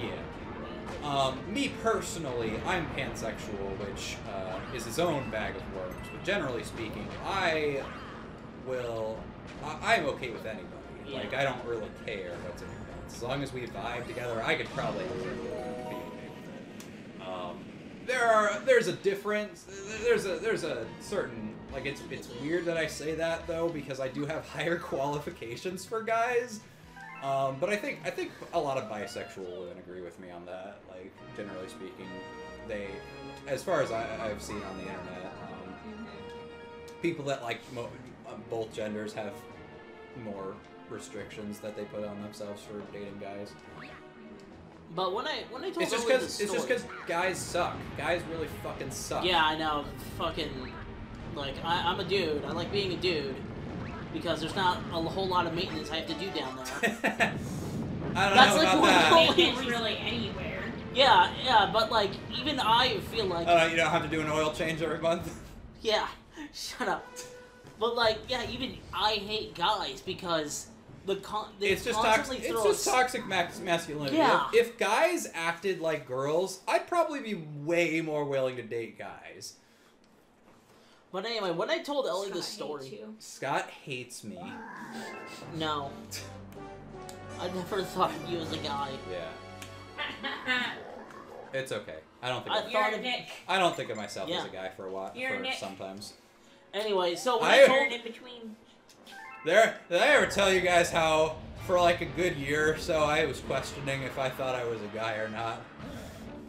[SPEAKER 4] Yeah. Me personally, I'm pansexual, which is his own bag of worms. But generally speaking, I'm okay with anybody.
[SPEAKER 2] Yeah.
[SPEAKER 4] Like, I don't really care what's in your pants. As long as we vibe together, I could probably be okay with it. There's a difference. There's a certain, like, it's weird that I say that though, because I do have higher qualifications for guys. But I think a lot of bisexual women agree with me on that. Like, generally speaking, as far as I've seen on the internet, people that like both genders have more restrictions that they put on themselves for dating guys.
[SPEAKER 2] But when I told
[SPEAKER 4] It's just because guys suck. Guys really fucking suck.
[SPEAKER 2] Yeah, I know. Fucking, like, I'm a dude. I like being a dude. Because there's not a whole lot of maintenance I have to do down there.
[SPEAKER 4] I don't
[SPEAKER 2] That's
[SPEAKER 4] know
[SPEAKER 2] like
[SPEAKER 4] about
[SPEAKER 2] one of
[SPEAKER 4] that.
[SPEAKER 2] the only
[SPEAKER 3] Maintenance really anywhere.
[SPEAKER 2] Yeah, but like, even I feel like...
[SPEAKER 4] You don't have to do an oil change every month?
[SPEAKER 2] Yeah, shut up. But like, yeah, even I hate guys because
[SPEAKER 4] It's just toxic masculinity.
[SPEAKER 2] Yeah.
[SPEAKER 4] If guys acted like girls, I'd probably be way more willing to date guys.
[SPEAKER 2] But anyway, when I told Ellie
[SPEAKER 3] Scott
[SPEAKER 2] this
[SPEAKER 3] hates
[SPEAKER 2] story...
[SPEAKER 3] you.
[SPEAKER 4] Scott hates me.
[SPEAKER 2] No. I never thought of you as a guy.
[SPEAKER 4] Yeah. It's okay. I don't think
[SPEAKER 3] You're a Nick.
[SPEAKER 4] I don't think of myself
[SPEAKER 2] Yeah.
[SPEAKER 4] as a guy for a while.
[SPEAKER 3] You're
[SPEAKER 4] for
[SPEAKER 3] Nick.
[SPEAKER 4] sometimes.
[SPEAKER 2] Anyway, so when
[SPEAKER 4] I-
[SPEAKER 2] I
[SPEAKER 3] Turn
[SPEAKER 2] told...
[SPEAKER 3] in between.
[SPEAKER 4] Did I ever tell you guys how for like a good year or so I was questioning if I thought I was a guy or not?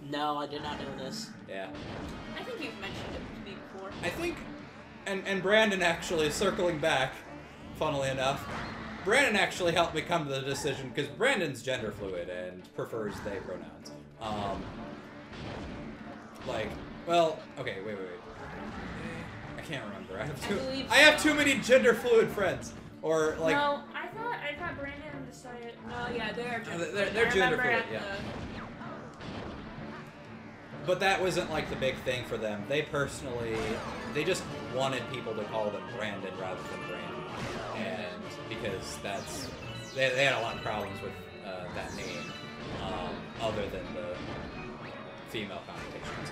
[SPEAKER 2] No, I did not know this.
[SPEAKER 4] Yeah.
[SPEAKER 3] I think you've mentioned it to me before.
[SPEAKER 4] I think, and Brandon actually, circling back, funnily enough, Brandon actually helped me come to the decision, because Brandon's gender fluid and prefers they pronouns. Okay, wait. I can't remember. I have too many gender fluid friends. Or, like...
[SPEAKER 3] No, I thought Brandon decided... No, yeah, they are gender fluid.
[SPEAKER 4] They're
[SPEAKER 3] I
[SPEAKER 4] gender
[SPEAKER 3] remember
[SPEAKER 4] fluid,
[SPEAKER 3] at
[SPEAKER 4] yeah.
[SPEAKER 3] the-
[SPEAKER 4] But that wasn't like the big thing for them. They just wanted people to call them Brandon rather than Brandon. And because they had a lot of problems with that name, other than the female connotations.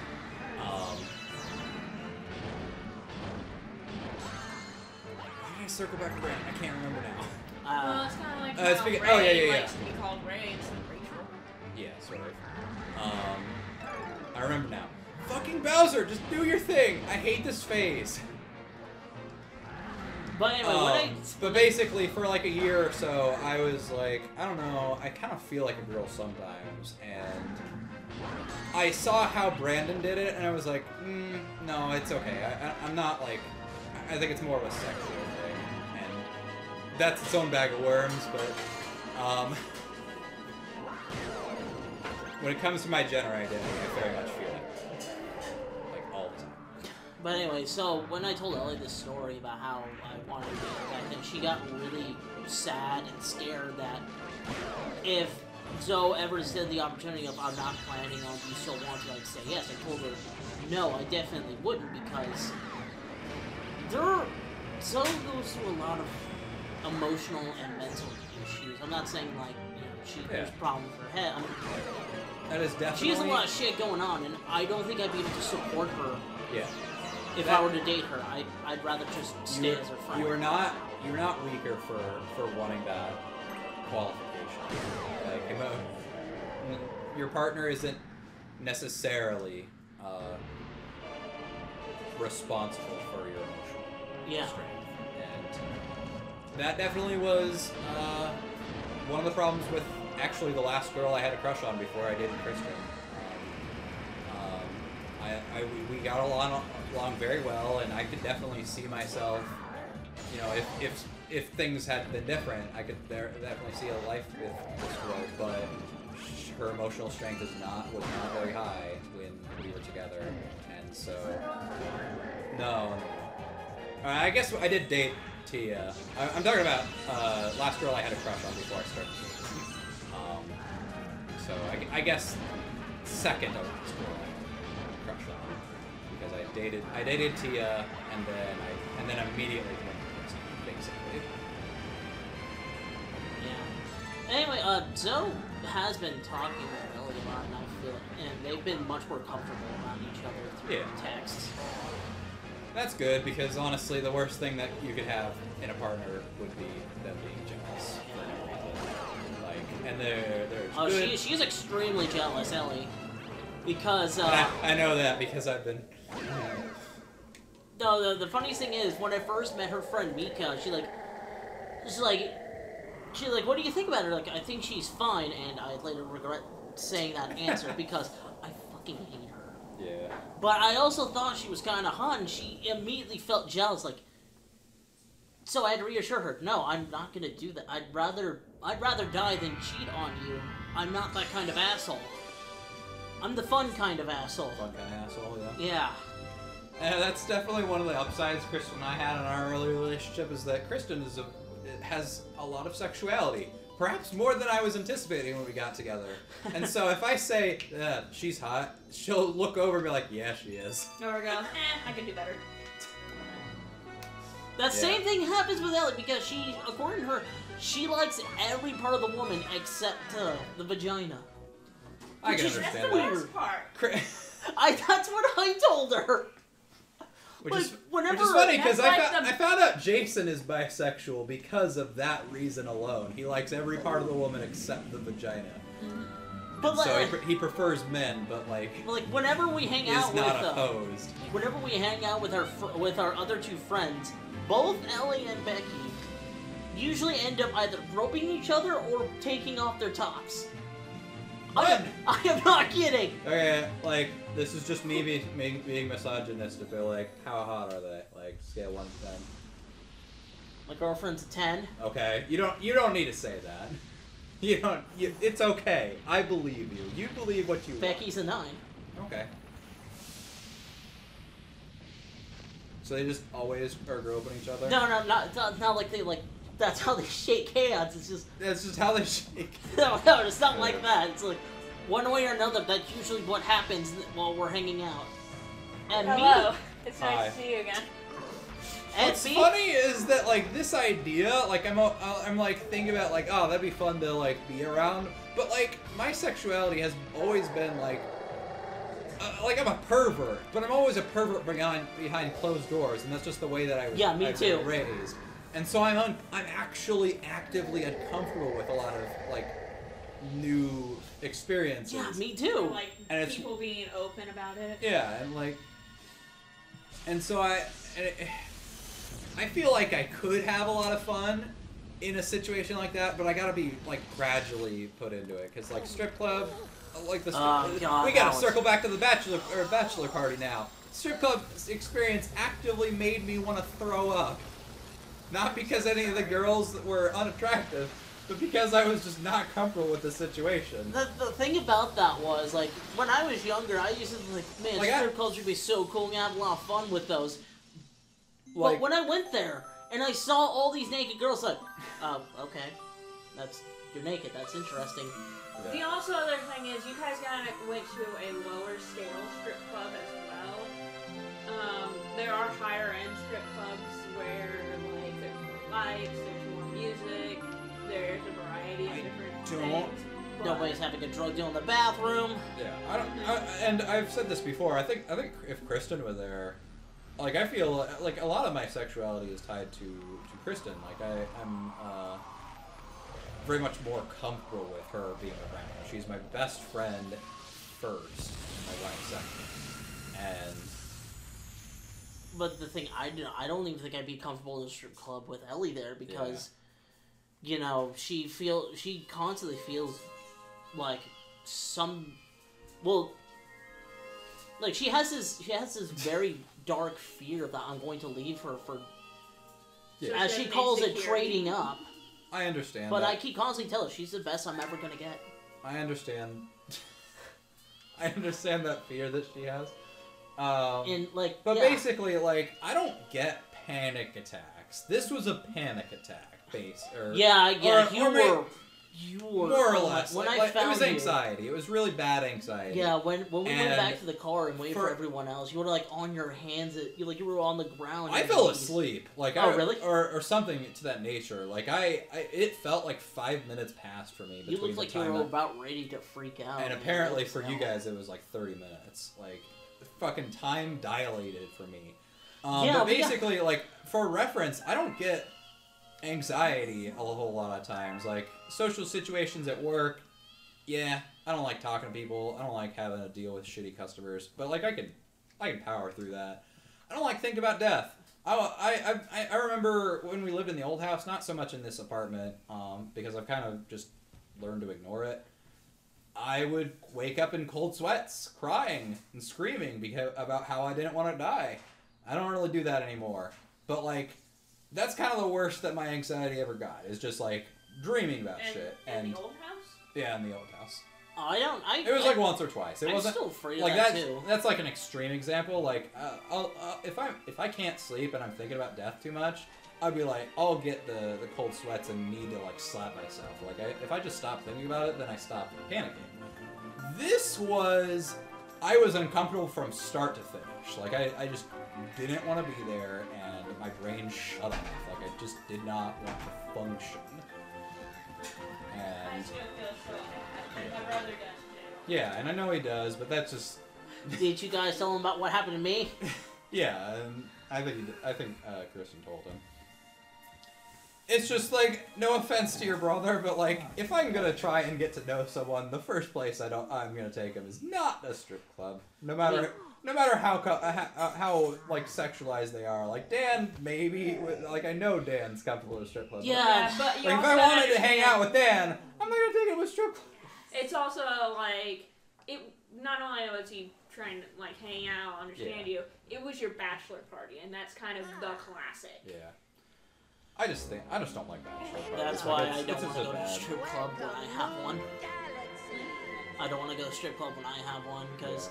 [SPEAKER 4] Why did I circle back to Brandon? I can't remember now.
[SPEAKER 3] Well, it's kind of like
[SPEAKER 4] it's
[SPEAKER 3] how
[SPEAKER 4] because-
[SPEAKER 3] Ray
[SPEAKER 4] yeah.
[SPEAKER 3] likes to be called Ray instead of Rachel.
[SPEAKER 4] Yeah, sort of. I remember now. Fucking Bowser, just do your thing. I hate this phase.
[SPEAKER 2] But anyway,
[SPEAKER 4] But basically, for like a year or so, I was like, I don't know, I kind of feel like a girl sometimes, and I saw how Brandon did it, and I was like, no, it's okay. I'm not like, I think it's more of a sexual thing, and that's its own bag of worms, but, when it comes to my gender identity, I very much feel it. Like, all the time.
[SPEAKER 2] But anyway, so when I told Ellie this story about how I wanted to get back then, she got really sad and scared that if Zoe ever said the opportunity of I'm not planning on, do you still want to, like, say yes. I told her, no, I definitely wouldn't, because Zoe goes through a lot of emotional and mental issues. I'm not saying, like, there's problems with her head. I mean,
[SPEAKER 4] that is definitely...
[SPEAKER 2] she has a lot of shit going on, and I don't think I'd be able to support her.
[SPEAKER 4] Yeah.
[SPEAKER 2] If I were to date her, I'd rather just stay as her friend.
[SPEAKER 4] You're not weaker for wanting that qualification. Like, your partner isn't necessarily responsible for your emotional strength, and that definitely was one of the problems with actually the last girl I had a crush on before I dated Kristen. We got along very well, and I could definitely see myself, if things had been different, I could definitely see a life with this girl, but her emotional strength was not very high when we were together, and so, no. I guess I did date Tia. I'm talking about last girl I had a crush on before I started dating. So I guess second to last girl I had a crush on, because I dated Tia, and then immediately went to Kristen, basically.
[SPEAKER 2] Yeah. Anyway, Zoe has been talking with Ellie a lot, and I feel it. And they've been much more comfortable around each other through text.
[SPEAKER 4] That's good, because honestly, the worst thing that you could have in a partner would be them being jealous. Like, and they're good.
[SPEAKER 2] She's extremely jealous, Ellie. Because,
[SPEAKER 4] I know that because I've been...
[SPEAKER 2] No, the funniest thing is, when I first met her friend Mika, she's like, what do you think about her? Like, I think she's fine, and I later regret saying that answer because I fucking hate her.
[SPEAKER 4] Yeah.
[SPEAKER 2] But I also thought she was kind of hot, and she immediately felt jealous, like, so I had to reassure her, no, I'm not gonna do that. I'd rather die than cheat on you. I'm not that kind of asshole. I'm the fun kind of asshole.
[SPEAKER 4] Fun kind of asshole, yeah.
[SPEAKER 2] Yeah.
[SPEAKER 4] And that's definitely one of the upsides Kristen and I had in our early relationship, is that Kristen has a lot of sexuality. Perhaps more than I was anticipating when we got together. And so if I say, she's hot, she'll look over and be like, yeah, she is.
[SPEAKER 3] There we go. I can do better.
[SPEAKER 2] That same thing happens with Ellie, because she, according to her, she likes every part of the woman except the vagina.
[SPEAKER 4] I can
[SPEAKER 3] That's
[SPEAKER 4] understand
[SPEAKER 3] the
[SPEAKER 4] that.
[SPEAKER 3] worst part.
[SPEAKER 2] That's what I told her.
[SPEAKER 4] Which
[SPEAKER 2] Like,
[SPEAKER 4] is
[SPEAKER 2] whenever-
[SPEAKER 4] funny, because
[SPEAKER 3] That's like
[SPEAKER 4] I found out Jason is bisexual because of that reason alone. He likes every part of the woman except the vagina.
[SPEAKER 2] But
[SPEAKER 4] So
[SPEAKER 2] like,
[SPEAKER 4] he prefers men, but like
[SPEAKER 2] whenever we hang out
[SPEAKER 4] is
[SPEAKER 2] with
[SPEAKER 4] not opposed.
[SPEAKER 2] whenever we hang out with our other two friends, both Ellie and Becky usually end up either groping each other or taking off their tops. I am not kidding.
[SPEAKER 4] Okay, like, this is just me being misogynistic, but like, how hot are they? Like, scale 1 to 10.
[SPEAKER 2] My girlfriend's a 10.
[SPEAKER 4] Okay, you don't need to say that. It's okay. I believe you. You believe what you
[SPEAKER 2] Becky's a 9.
[SPEAKER 4] want. Okay. So they just always are groping each other?
[SPEAKER 2] No, not like they like. That's how they shake hands. It's just
[SPEAKER 4] That's just how they shake.
[SPEAKER 2] no, it's not like that. It's like one way or another. That's usually what happens while we're hanging out. And
[SPEAKER 3] Hello.
[SPEAKER 2] me,
[SPEAKER 3] It's nice to see you again.
[SPEAKER 2] and
[SPEAKER 4] What's
[SPEAKER 2] me,
[SPEAKER 4] funny is that like this idea, like I'm like thinking about like, oh, that'd be fun to like be around, but like my sexuality has always been like I'm a pervert, but I'm always a pervert behind closed doors, and that's just the way that I was.
[SPEAKER 2] Yeah, me
[SPEAKER 4] I've
[SPEAKER 2] too.
[SPEAKER 4] been raised, and so I'm actually actively uncomfortable with a lot of like new experiences.
[SPEAKER 2] yeah, me too.
[SPEAKER 3] Like
[SPEAKER 4] And it's-
[SPEAKER 3] people being open about it.
[SPEAKER 4] Yeah, and so I feel like I could have a lot of fun in a situation like that, but I gotta be like gradually put into it, because like strip club, like the
[SPEAKER 2] God,
[SPEAKER 4] we
[SPEAKER 2] that
[SPEAKER 4] gotta
[SPEAKER 2] was-
[SPEAKER 4] circle back to the bachelor party now. Strip club experience actively made me want to throw up, not because any of the girls were unattractive, but because I was just not comfortable with the situation.
[SPEAKER 2] The thing about that was, like, when I was younger, I used to think, man,
[SPEAKER 4] Like,
[SPEAKER 2] strip clubs would be so cool, and have a lot of fun with those.
[SPEAKER 4] Like,
[SPEAKER 2] But when I went there, and I saw all these naked girls, like, oh, okay, you're naked, that's interesting.
[SPEAKER 4] yeah.
[SPEAKER 3] The also other thing is you guys went to a lower scale strip club as well. There are higher end strip clubs where like there's more lights, there's more music, there's a variety of different things. but-
[SPEAKER 2] Nobody's having a drug deal in the bathroom.
[SPEAKER 4] Yeah, and I've said this before. I think if Kristen were there, like I feel like a lot of my sexuality is tied to Kristen. Like I'm very much more comfortable with her being around. She's my best friend first, my wife second, and
[SPEAKER 2] But the thing, I don't even think I'd be comfortable in a strip club with Ellie there, because, you know, she constantly feels like like she has this very dark fear that I'm going to leave her for,
[SPEAKER 4] Yeah.
[SPEAKER 2] as she calls it, trading up.
[SPEAKER 4] I understand.
[SPEAKER 2] But
[SPEAKER 4] that.
[SPEAKER 2] I keep constantly telling her she's the best I'm ever gonna get.
[SPEAKER 4] I understand. I understand that fear that she has.
[SPEAKER 2] And like,
[SPEAKER 4] But
[SPEAKER 2] yeah.
[SPEAKER 4] basically, like, I don't get panic attacks. This was a panic attack,
[SPEAKER 2] You were
[SPEAKER 4] more or less.
[SPEAKER 2] When
[SPEAKER 4] Like,
[SPEAKER 2] I found
[SPEAKER 4] it was anxiety. It was really bad anxiety.
[SPEAKER 2] Yeah, when we went
[SPEAKER 4] And
[SPEAKER 2] back to the car and waited for everyone else, you were like on your hands. You were on the ground.
[SPEAKER 4] I fell asleep. Like
[SPEAKER 2] really?
[SPEAKER 4] Or something to that nature. Like it felt like 5 minutes passed for me.
[SPEAKER 2] You looked like you were about ready to freak out.
[SPEAKER 4] And apparently for you guys it was like 30 minutes. Like fucking time dilated for me. But basically, like for reference, I don't get anxiety a whole lot of times. Like social situations at work, yeah, I don't like talking to people. I don't like having to deal with shitty customers. But like I can power through that. I don't like thinking about death. I remember when we lived in the old house, not so much in this apartment, because I've kind of just learned to ignore it. I would wake up in cold sweats, crying and screaming about how I didn't want to die. I don't really do that anymore. But like, that's kind of the worst that my anxiety ever got, is just like dreaming about shit.
[SPEAKER 3] In the old house?
[SPEAKER 4] Yeah, in the old house.
[SPEAKER 2] It
[SPEAKER 4] was like once or twice.
[SPEAKER 2] I'm still afraid
[SPEAKER 4] like
[SPEAKER 2] of that too.
[SPEAKER 4] That's like an extreme example. Like, if I can't sleep and I'm thinking about death too much, I'd be like, I'll get the cold sweats and need to like slap myself. Like, if I just stop thinking about it, then I stop panicking. I was uncomfortable from start to finish. Like, I just didn't want to be there, and my brain shut off. Like, I just did not want to function. And
[SPEAKER 3] my brother does too.
[SPEAKER 4] yeah, and I know he does, but that's just.
[SPEAKER 2] Did you guys tell him about what happened to me?
[SPEAKER 4] Yeah, and I think Kristen told him. It's just like, no offense to your brother, but like, if I'm gonna try and get to know someone, the first place I'm gonna take him is not a strip club. No matter how like sexualized they are. Like Dan, maybe. Like I know Dan's comfortable with a strip club.
[SPEAKER 2] Yeah,
[SPEAKER 3] but
[SPEAKER 4] like, if I wanted to hang out with Dan, I'm not gonna take him to a strip club.
[SPEAKER 3] It's also like not only was he trying to like hang out, understand you, it was your bachelor party, and that's kind of the classic.
[SPEAKER 4] Yeah. I just don't like bachelor parties.
[SPEAKER 2] That's why I don't want to go to a strip club when I have one. I don't want to go to a strip club when I have one, because...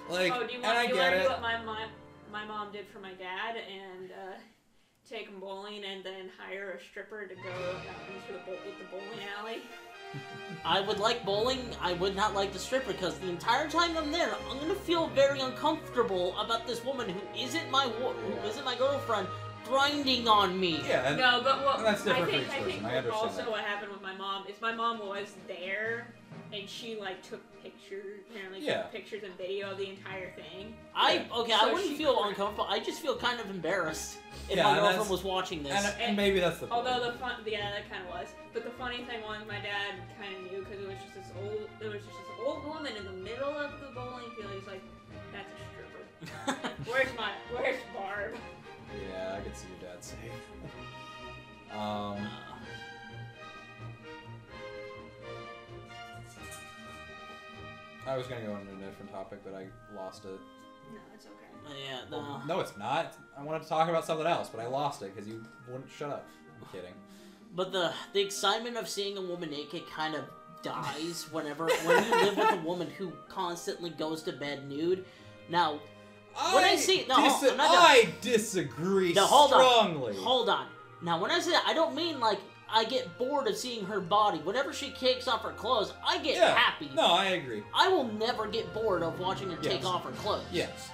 [SPEAKER 4] Yeah. Like,
[SPEAKER 3] do you
[SPEAKER 4] and I
[SPEAKER 3] want
[SPEAKER 4] get
[SPEAKER 3] to
[SPEAKER 4] it.
[SPEAKER 3] do what my mom did for my dad, and take him bowling, and then hire a stripper to go into the bowling alley?
[SPEAKER 2] I would like bowling. I would not like the stripper, because the entire time I'm there, I'm gonna feel very uncomfortable about this woman who isn't my girlfriend grinding on me.
[SPEAKER 4] Yeah,
[SPEAKER 3] no, but what
[SPEAKER 4] that's different
[SPEAKER 3] I think
[SPEAKER 4] for each person. I understand
[SPEAKER 3] also
[SPEAKER 4] that.
[SPEAKER 3] what happened with my mom is my mom was there, and she like took pictures, apparently took pictures and video of the entire thing.
[SPEAKER 2] I wouldn't feel uncomfortable. I just feel kind of embarrassed if my girlfriend was watching this.
[SPEAKER 4] And maybe that's the point.
[SPEAKER 3] Although that kind of was. But the funny thing was, my dad kind of knew, because it was just this old woman in the middle of the bowling field. He's like, "That's a stripper. Where's Barb?"
[SPEAKER 4] Yeah, I could see your dad say. I was gonna go on a different topic, but I lost it.
[SPEAKER 3] No, it's okay.
[SPEAKER 2] Yeah, no.
[SPEAKER 4] No, it's not. I wanted to talk about something else, but I lost it because you wouldn't shut up. I'm kidding.
[SPEAKER 2] But the excitement of seeing a woman naked kind of dies when you live with a woman who constantly goes to bed nude. Now, when I see
[SPEAKER 4] I disagree strongly.
[SPEAKER 2] Hold on. Now, when I say that, I don't mean like I get bored of seeing her body. Whenever she takes off her clothes, I get happy.
[SPEAKER 4] No, I agree.
[SPEAKER 2] I will never get bored of watching her take off her clothes.
[SPEAKER 4] Yes.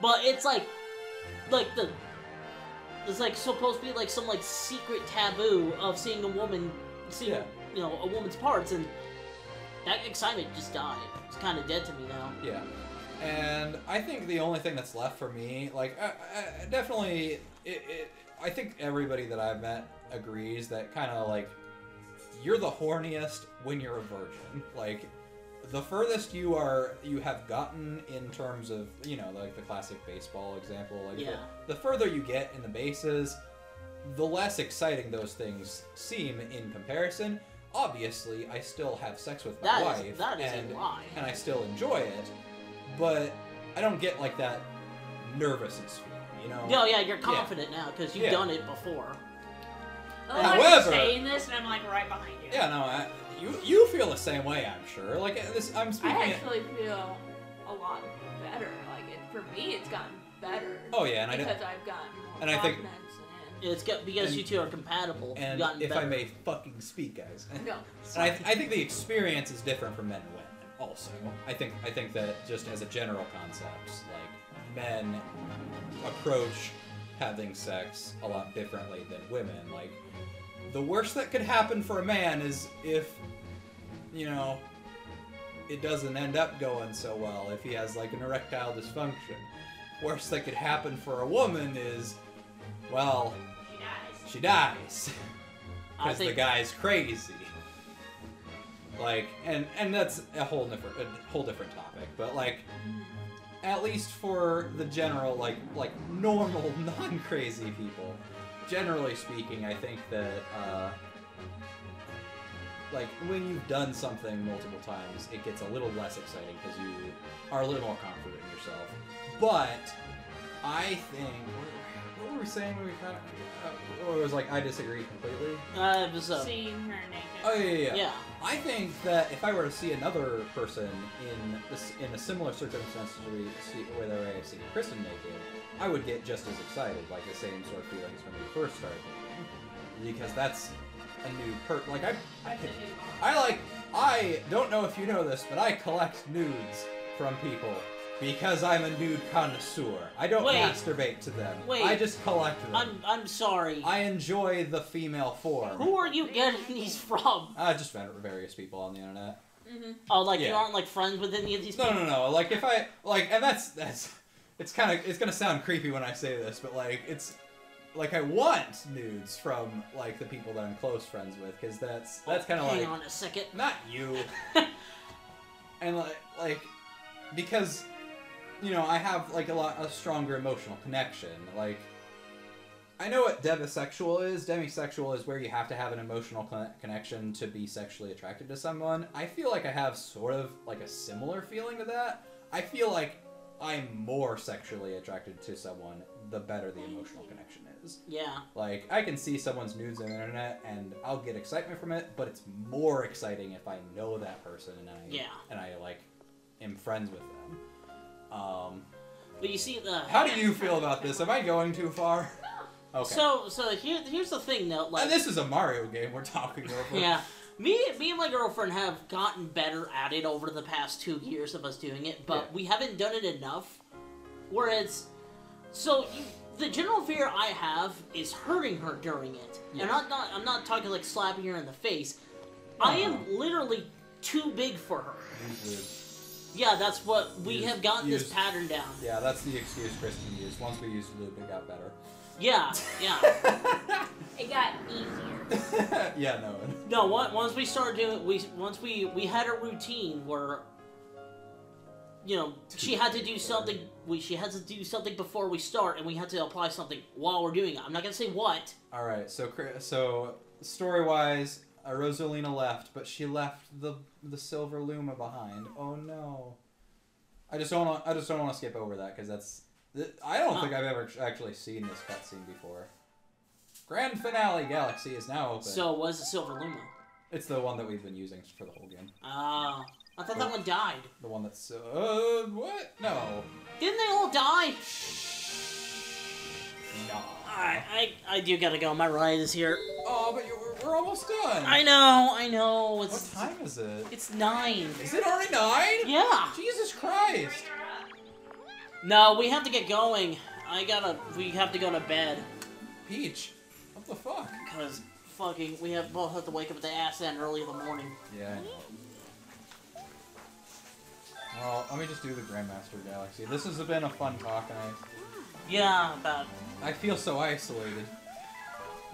[SPEAKER 2] But it's like it's like supposed to be like some like secret taboo of seeing a woman, a woman's parts, and that excitement just died. It's kind of dead to me now.
[SPEAKER 4] Yeah. And I think the only thing that's left for me, like, definitely, I think everybody that I've met agrees that kind of, like, you're the horniest when you're a virgin. Like, the furthest you have gotten in terms of, like the classic baseball example, like, the further you get in the bases, the less exciting those things seem in comparison. Obviously, I still have sex with my wife,
[SPEAKER 2] a lie.
[SPEAKER 4] And I still enjoy it. But I don't get like that nervousness feeling,
[SPEAKER 2] No, yeah, you're confident now because you've done it before.
[SPEAKER 3] However, I'm saying this and I'm like right behind you.
[SPEAKER 4] Yeah, no, you feel the same way, I'm sure. Like I'm speaking.
[SPEAKER 3] I actually feel a lot better. Like for me, it's gotten better.
[SPEAKER 4] Oh yeah, and
[SPEAKER 3] because I've gotten more
[SPEAKER 4] and I think,
[SPEAKER 3] confidence
[SPEAKER 2] It's because
[SPEAKER 4] And-
[SPEAKER 2] you two are compatible.
[SPEAKER 4] And
[SPEAKER 2] You've gotten
[SPEAKER 4] if
[SPEAKER 2] better.
[SPEAKER 4] I may fucking speak, guys.
[SPEAKER 3] No.
[SPEAKER 4] And I think the experience is different from men and women. Also, I think that just as a general concept, like men approach having sex a lot differently than women. Like the worst that could happen for a man is if, you know, it doesn't end up going so well. If he has like an erectile dysfunction, worst that could happen for a woman is, well, she dies. Because the guy's crazy. Like, and that's a whole different topic. But like, at least for the general, like normal, non-crazy people, generally speaking, I think that like when you've done something multiple times, it gets a little less exciting because you are a little more confident in yourself. But I think, what were we saying when we kind of? It was like I disagree completely.
[SPEAKER 2] It was
[SPEAKER 3] Seeing her naked.
[SPEAKER 4] Oh yeah.
[SPEAKER 2] yeah.
[SPEAKER 4] I think that if I were to see another person in a similar circumstance to whether I see Kristen naked, I would get just as excited, like the same sort of feelings when we first started dating, because that's a new like I don't know if you know this, but I collect nudes from people. Because I'm a nude connoisseur. I don't masturbate to them. I just collect them.
[SPEAKER 2] I'm sorry.
[SPEAKER 4] I enjoy the female form.
[SPEAKER 2] Who are you getting these from?
[SPEAKER 4] Just various people on the internet.
[SPEAKER 3] Mm-hmm.
[SPEAKER 2] Oh, like you aren't like friends with any of these people?
[SPEAKER 4] No. Like if I and that's it's gonna sound creepy when I say this, but like it's like I want nudes from like the people that I'm close friends with, because that's kind of like.
[SPEAKER 2] Hang on a second.
[SPEAKER 4] Not you. And like because. You know, I have like a stronger emotional connection. Like, I know what demisexual is. Demisexual is where you have to have an emotional connection to be sexually attracted to someone. I feel like I have sort of like a similar feeling to that. I feel like I'm more sexually attracted to someone the better the emotional connection is.
[SPEAKER 2] Yeah.
[SPEAKER 4] Like, I can see someone's nudes on the internet and I'll get excitement from it, but it's more exciting if I know that person and I like am friends with them.
[SPEAKER 2] But you see
[SPEAKER 4] How do you feel about this? Am I going too far? Okay.
[SPEAKER 2] So here's the thing though, like.
[SPEAKER 4] And this is a Mario game we're talking over.
[SPEAKER 2] Yeah. Me and my girlfriend have gotten better at it over the past 2 years of us doing it, but we haven't done it enough. Whereas, the general fear I have is hurting her during it, and I'm not talking like slapping her in the face. I am literally too big for her. Yeah, that's what we have gotten this pattern down.
[SPEAKER 4] Yeah, that's the excuse Kristen used. Once we used lube, it got better.
[SPEAKER 2] Yeah.
[SPEAKER 3] It got easier.
[SPEAKER 4] Yeah, no.
[SPEAKER 2] No, once we started doing, we had a routine where, you know, she had to do something. She had to do something before we start, and we had to apply something while we're doing it. I'm not gonna say what.
[SPEAKER 4] All right, so story-wise. Rosalina left, but she left the silver Luma behind. Oh no! I just don't want to skip over that because I don't think I've ever actually seen this cutscene before. Grand finale galaxy is now open.
[SPEAKER 2] So what's the silver Luma?
[SPEAKER 4] It's the one that we've been using for the whole game.
[SPEAKER 2] I thought that one died.
[SPEAKER 4] The one that's what? No.
[SPEAKER 2] Didn't they all die?
[SPEAKER 4] No.
[SPEAKER 2] Alright, I do gotta go. My ride is here.
[SPEAKER 4] Oh, but we're almost done.
[SPEAKER 2] I know.
[SPEAKER 4] What time is it?
[SPEAKER 2] It's 9.
[SPEAKER 4] Is it already 9?
[SPEAKER 2] Yeah.
[SPEAKER 4] Jesus Christ.
[SPEAKER 2] No, we have to get going. We have to go to bed.
[SPEAKER 4] Peach, what the fuck?
[SPEAKER 2] Because fucking, both have to wake up at the ass end early in the morning.
[SPEAKER 4] Yeah, I know. Well, let me just do the Grandmaster Galaxy. This has been a fun talk, and
[SPEAKER 2] Yeah, about.
[SPEAKER 4] I feel so isolated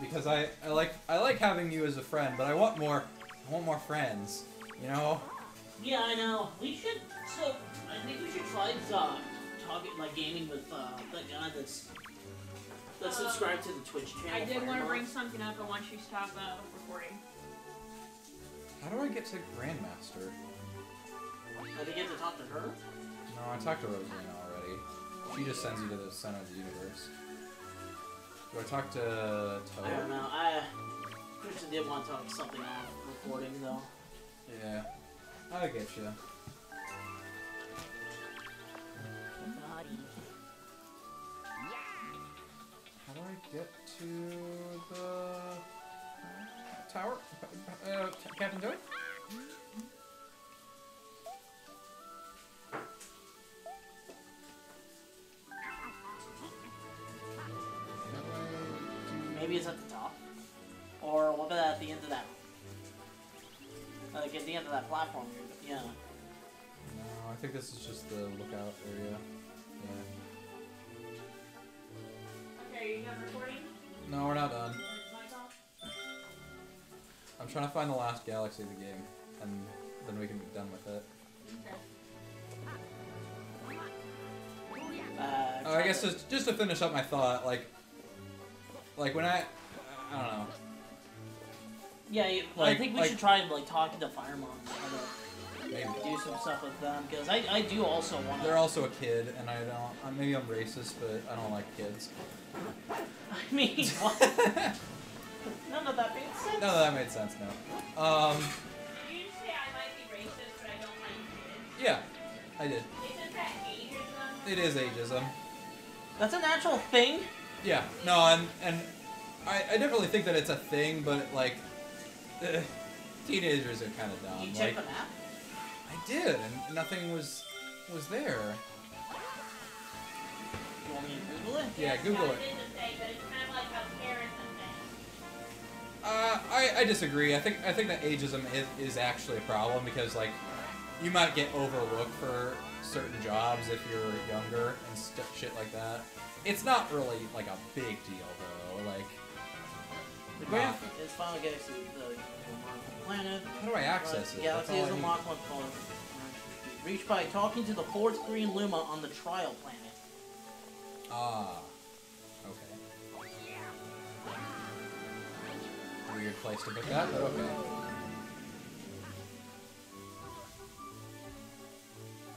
[SPEAKER 4] because I like having you as a friend, but I want more friends, you know?
[SPEAKER 2] Yeah, I know. We should. So I think we should try talking like gaming with that guy that's subscribed to the Twitch channel.
[SPEAKER 3] I did want to bring something up, but once you stop recording.
[SPEAKER 4] How do I get to Grandmaster?
[SPEAKER 2] I didn't get to talk to her.
[SPEAKER 4] No, I talked to Rosalina already. She just sends you to the center of the universe. Do I talk to Toad?
[SPEAKER 2] I don't know. Christian did want to talk something off recording though.
[SPEAKER 4] Yeah, I get you. How do I get to the tower? Captain Joey?
[SPEAKER 2] Maybe it's at the top. Or what about at the end of that? Like at the end of that platform here. Yeah.
[SPEAKER 4] No, I think this is just the lookout area. Yeah.
[SPEAKER 3] Okay, are you done recording?
[SPEAKER 4] No, we're not done.
[SPEAKER 3] Or is mic off?
[SPEAKER 4] I'm trying to find the last galaxy of the game, and then we can be done with it.
[SPEAKER 3] Okay.
[SPEAKER 4] I guess just to finish up my thought, like when I don't know.
[SPEAKER 2] Yeah, I
[SPEAKER 4] Like-
[SPEAKER 2] think we
[SPEAKER 4] like-
[SPEAKER 2] should try like talking to Fire Mom, try to
[SPEAKER 4] Maybe.
[SPEAKER 2] do some stuff with them because I do also want to.
[SPEAKER 4] They're also a kid, and I don't. Maybe I'm racist, but I don't like kids.
[SPEAKER 2] I mean, what? None of that made sense.
[SPEAKER 4] No, that made sense. No.
[SPEAKER 3] Did you say I might be racist, but I don't like kids?
[SPEAKER 4] Yeah, I did.
[SPEAKER 3] Isn't that ageism?
[SPEAKER 4] It is ageism.
[SPEAKER 2] That's a natural thing.
[SPEAKER 4] Yeah. No, and I definitely think that it's a thing, but like, teenagers are kind of dumb.
[SPEAKER 2] You check
[SPEAKER 4] Like,
[SPEAKER 2] the map.
[SPEAKER 4] I did, and nothing was there.
[SPEAKER 2] You want me to Google it?
[SPEAKER 4] Yeah, Google it.
[SPEAKER 3] It is a thing, but it's kind of like how parents
[SPEAKER 4] I disagree. I think that ageism is actually a problem because like you might get overlooked for certain jobs if you're younger and shit like that. It's not really like a big deal though. Like
[SPEAKER 2] The Grand is Final Galaxy, the planet.
[SPEAKER 4] how do I access it? That's
[SPEAKER 2] Galaxy
[SPEAKER 4] all
[SPEAKER 2] is
[SPEAKER 4] I
[SPEAKER 2] a
[SPEAKER 4] need.
[SPEAKER 2] Mach 1 planet. Reached by talking to the fourth green Luma on the trial planet.
[SPEAKER 4] Ah, okay. Weird place to put that, but okay.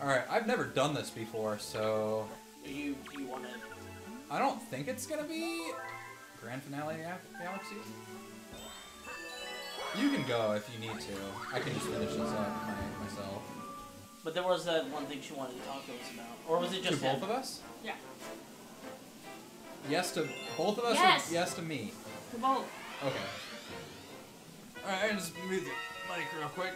[SPEAKER 4] Alright, I've never done this before, so
[SPEAKER 2] Do you want to?
[SPEAKER 4] I don't think it's gonna be Grand Finale Galaxy. You can go if you need to. I can just finish this up myself.
[SPEAKER 2] But there was that one thing she wanted to talk to us about, or was it
[SPEAKER 4] To
[SPEAKER 2] just
[SPEAKER 4] both
[SPEAKER 2] him?
[SPEAKER 4] of us?
[SPEAKER 3] Yeah.
[SPEAKER 4] Yes to both of us
[SPEAKER 3] Yes!
[SPEAKER 4] or yes to me?
[SPEAKER 3] To both.
[SPEAKER 4] Okay. Alright, I just move the mic real quick.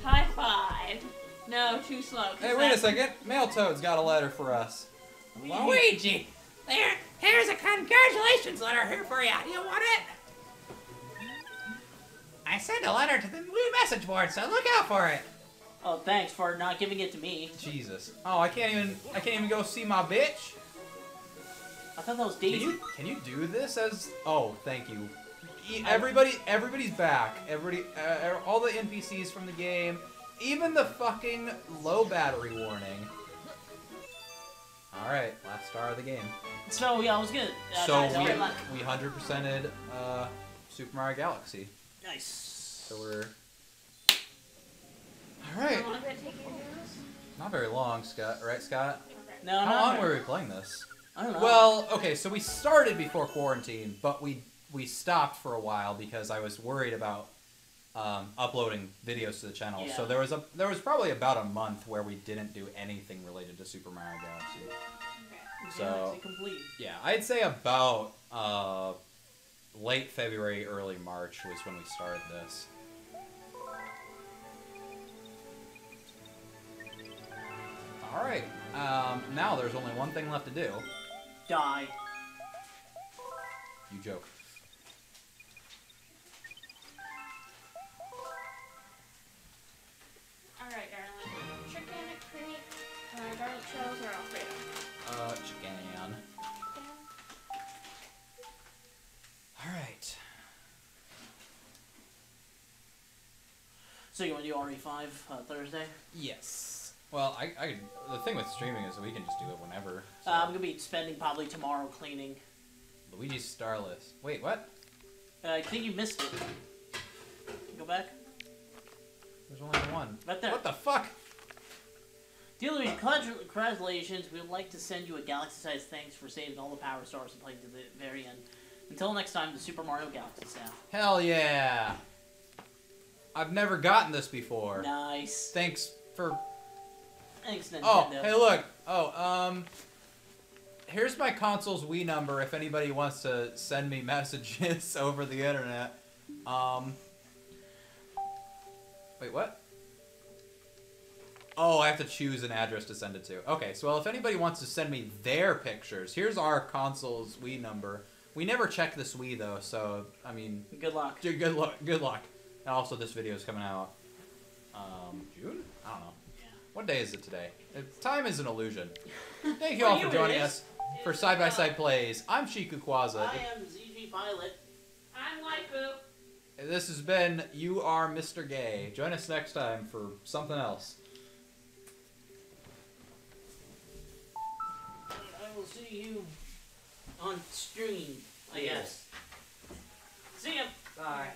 [SPEAKER 3] High five. No, too slow.
[SPEAKER 4] Hey, wait a second. Mail Toad's got a letter for us.
[SPEAKER 1] Luigi, here's a congratulations letter here for you. Do you want it? I sent a letter to the Wii message board, so look out for it.
[SPEAKER 2] Oh, thanks for not giving it to me.
[SPEAKER 1] Jesus. Oh, I can't even go see my bitch.
[SPEAKER 2] I thought that was Daisy.
[SPEAKER 1] Can you do this as? Oh, thank you. Everybody's back. All the NPCs from the game, even the fucking low battery warning. All right, last star of the game.
[SPEAKER 2] So yeah, I was gonna.
[SPEAKER 1] So we 100%ed Super Mario Galaxy.
[SPEAKER 2] Nice.
[SPEAKER 1] So we're. All right.
[SPEAKER 3] How long did it take you to do this?
[SPEAKER 1] Not very long, Scott. Right, Scott?
[SPEAKER 3] Okay.
[SPEAKER 2] No,
[SPEAKER 1] How long were we playing this?
[SPEAKER 2] I don't know.
[SPEAKER 1] Well, okay, so we started before quarantine, but we stopped for a while because I was worried about uploading videos to the channel.
[SPEAKER 2] Yeah.
[SPEAKER 1] So there was probably about a month where we didn't do anything related to Super Mario Galaxy.
[SPEAKER 3] Okay.
[SPEAKER 1] So
[SPEAKER 2] Galaxy complete.
[SPEAKER 1] yeah, I'd say about late February, early March was when we started this. All right, now there's only one thing left to do.
[SPEAKER 2] Die.
[SPEAKER 1] You joke.
[SPEAKER 3] Alright, darling. Chicken, cream, garlic shells, or Alfredo?
[SPEAKER 1] Chicken. All right.
[SPEAKER 2] So you want to do RE5 Thursday?
[SPEAKER 1] Yes. Well, I the thing with streaming is that we can just do it whenever. So.
[SPEAKER 2] I'm gonna be spending probably tomorrow cleaning.
[SPEAKER 1] Luigi's Starless. Wait, what?
[SPEAKER 2] I think you missed it. Go back.
[SPEAKER 1] There's only one.
[SPEAKER 2] Right there.
[SPEAKER 1] What the fuck?
[SPEAKER 2] Dear Luigi, congratulations. We would like to send you a galaxy-sized thanks for saving all the power stars and playing to the very end. Until next time, the Super Mario Galaxy staff.
[SPEAKER 1] Hell yeah! I've never gotten this before.
[SPEAKER 2] Nice.
[SPEAKER 1] Thanks for...
[SPEAKER 2] Thanks, Nintendo.
[SPEAKER 1] Oh, hey look. Oh, here's my console's Wii number if anybody wants to send me messages over the internet. Wait, what? Oh, I have to choose an address to send it to. Okay, so well, if anybody wants to send me their pictures, here's our console's Wii number. We never checked this Wii though, so I mean,
[SPEAKER 2] Good luck.
[SPEAKER 1] good luck. Good luck. And also, this video is coming out June. I don't know.
[SPEAKER 2] Yeah.
[SPEAKER 1] What day is it today? Time is an illusion. Thank you all for joining us for Side by Side Plays. I'm Shikuquaza.
[SPEAKER 2] I am ZGPilot.
[SPEAKER 3] I'm Waifu.
[SPEAKER 1] This has been You Are Mr. Gay. Join us next time for something else.
[SPEAKER 2] I will see you on stream, I guess. See ya.
[SPEAKER 1] Bye.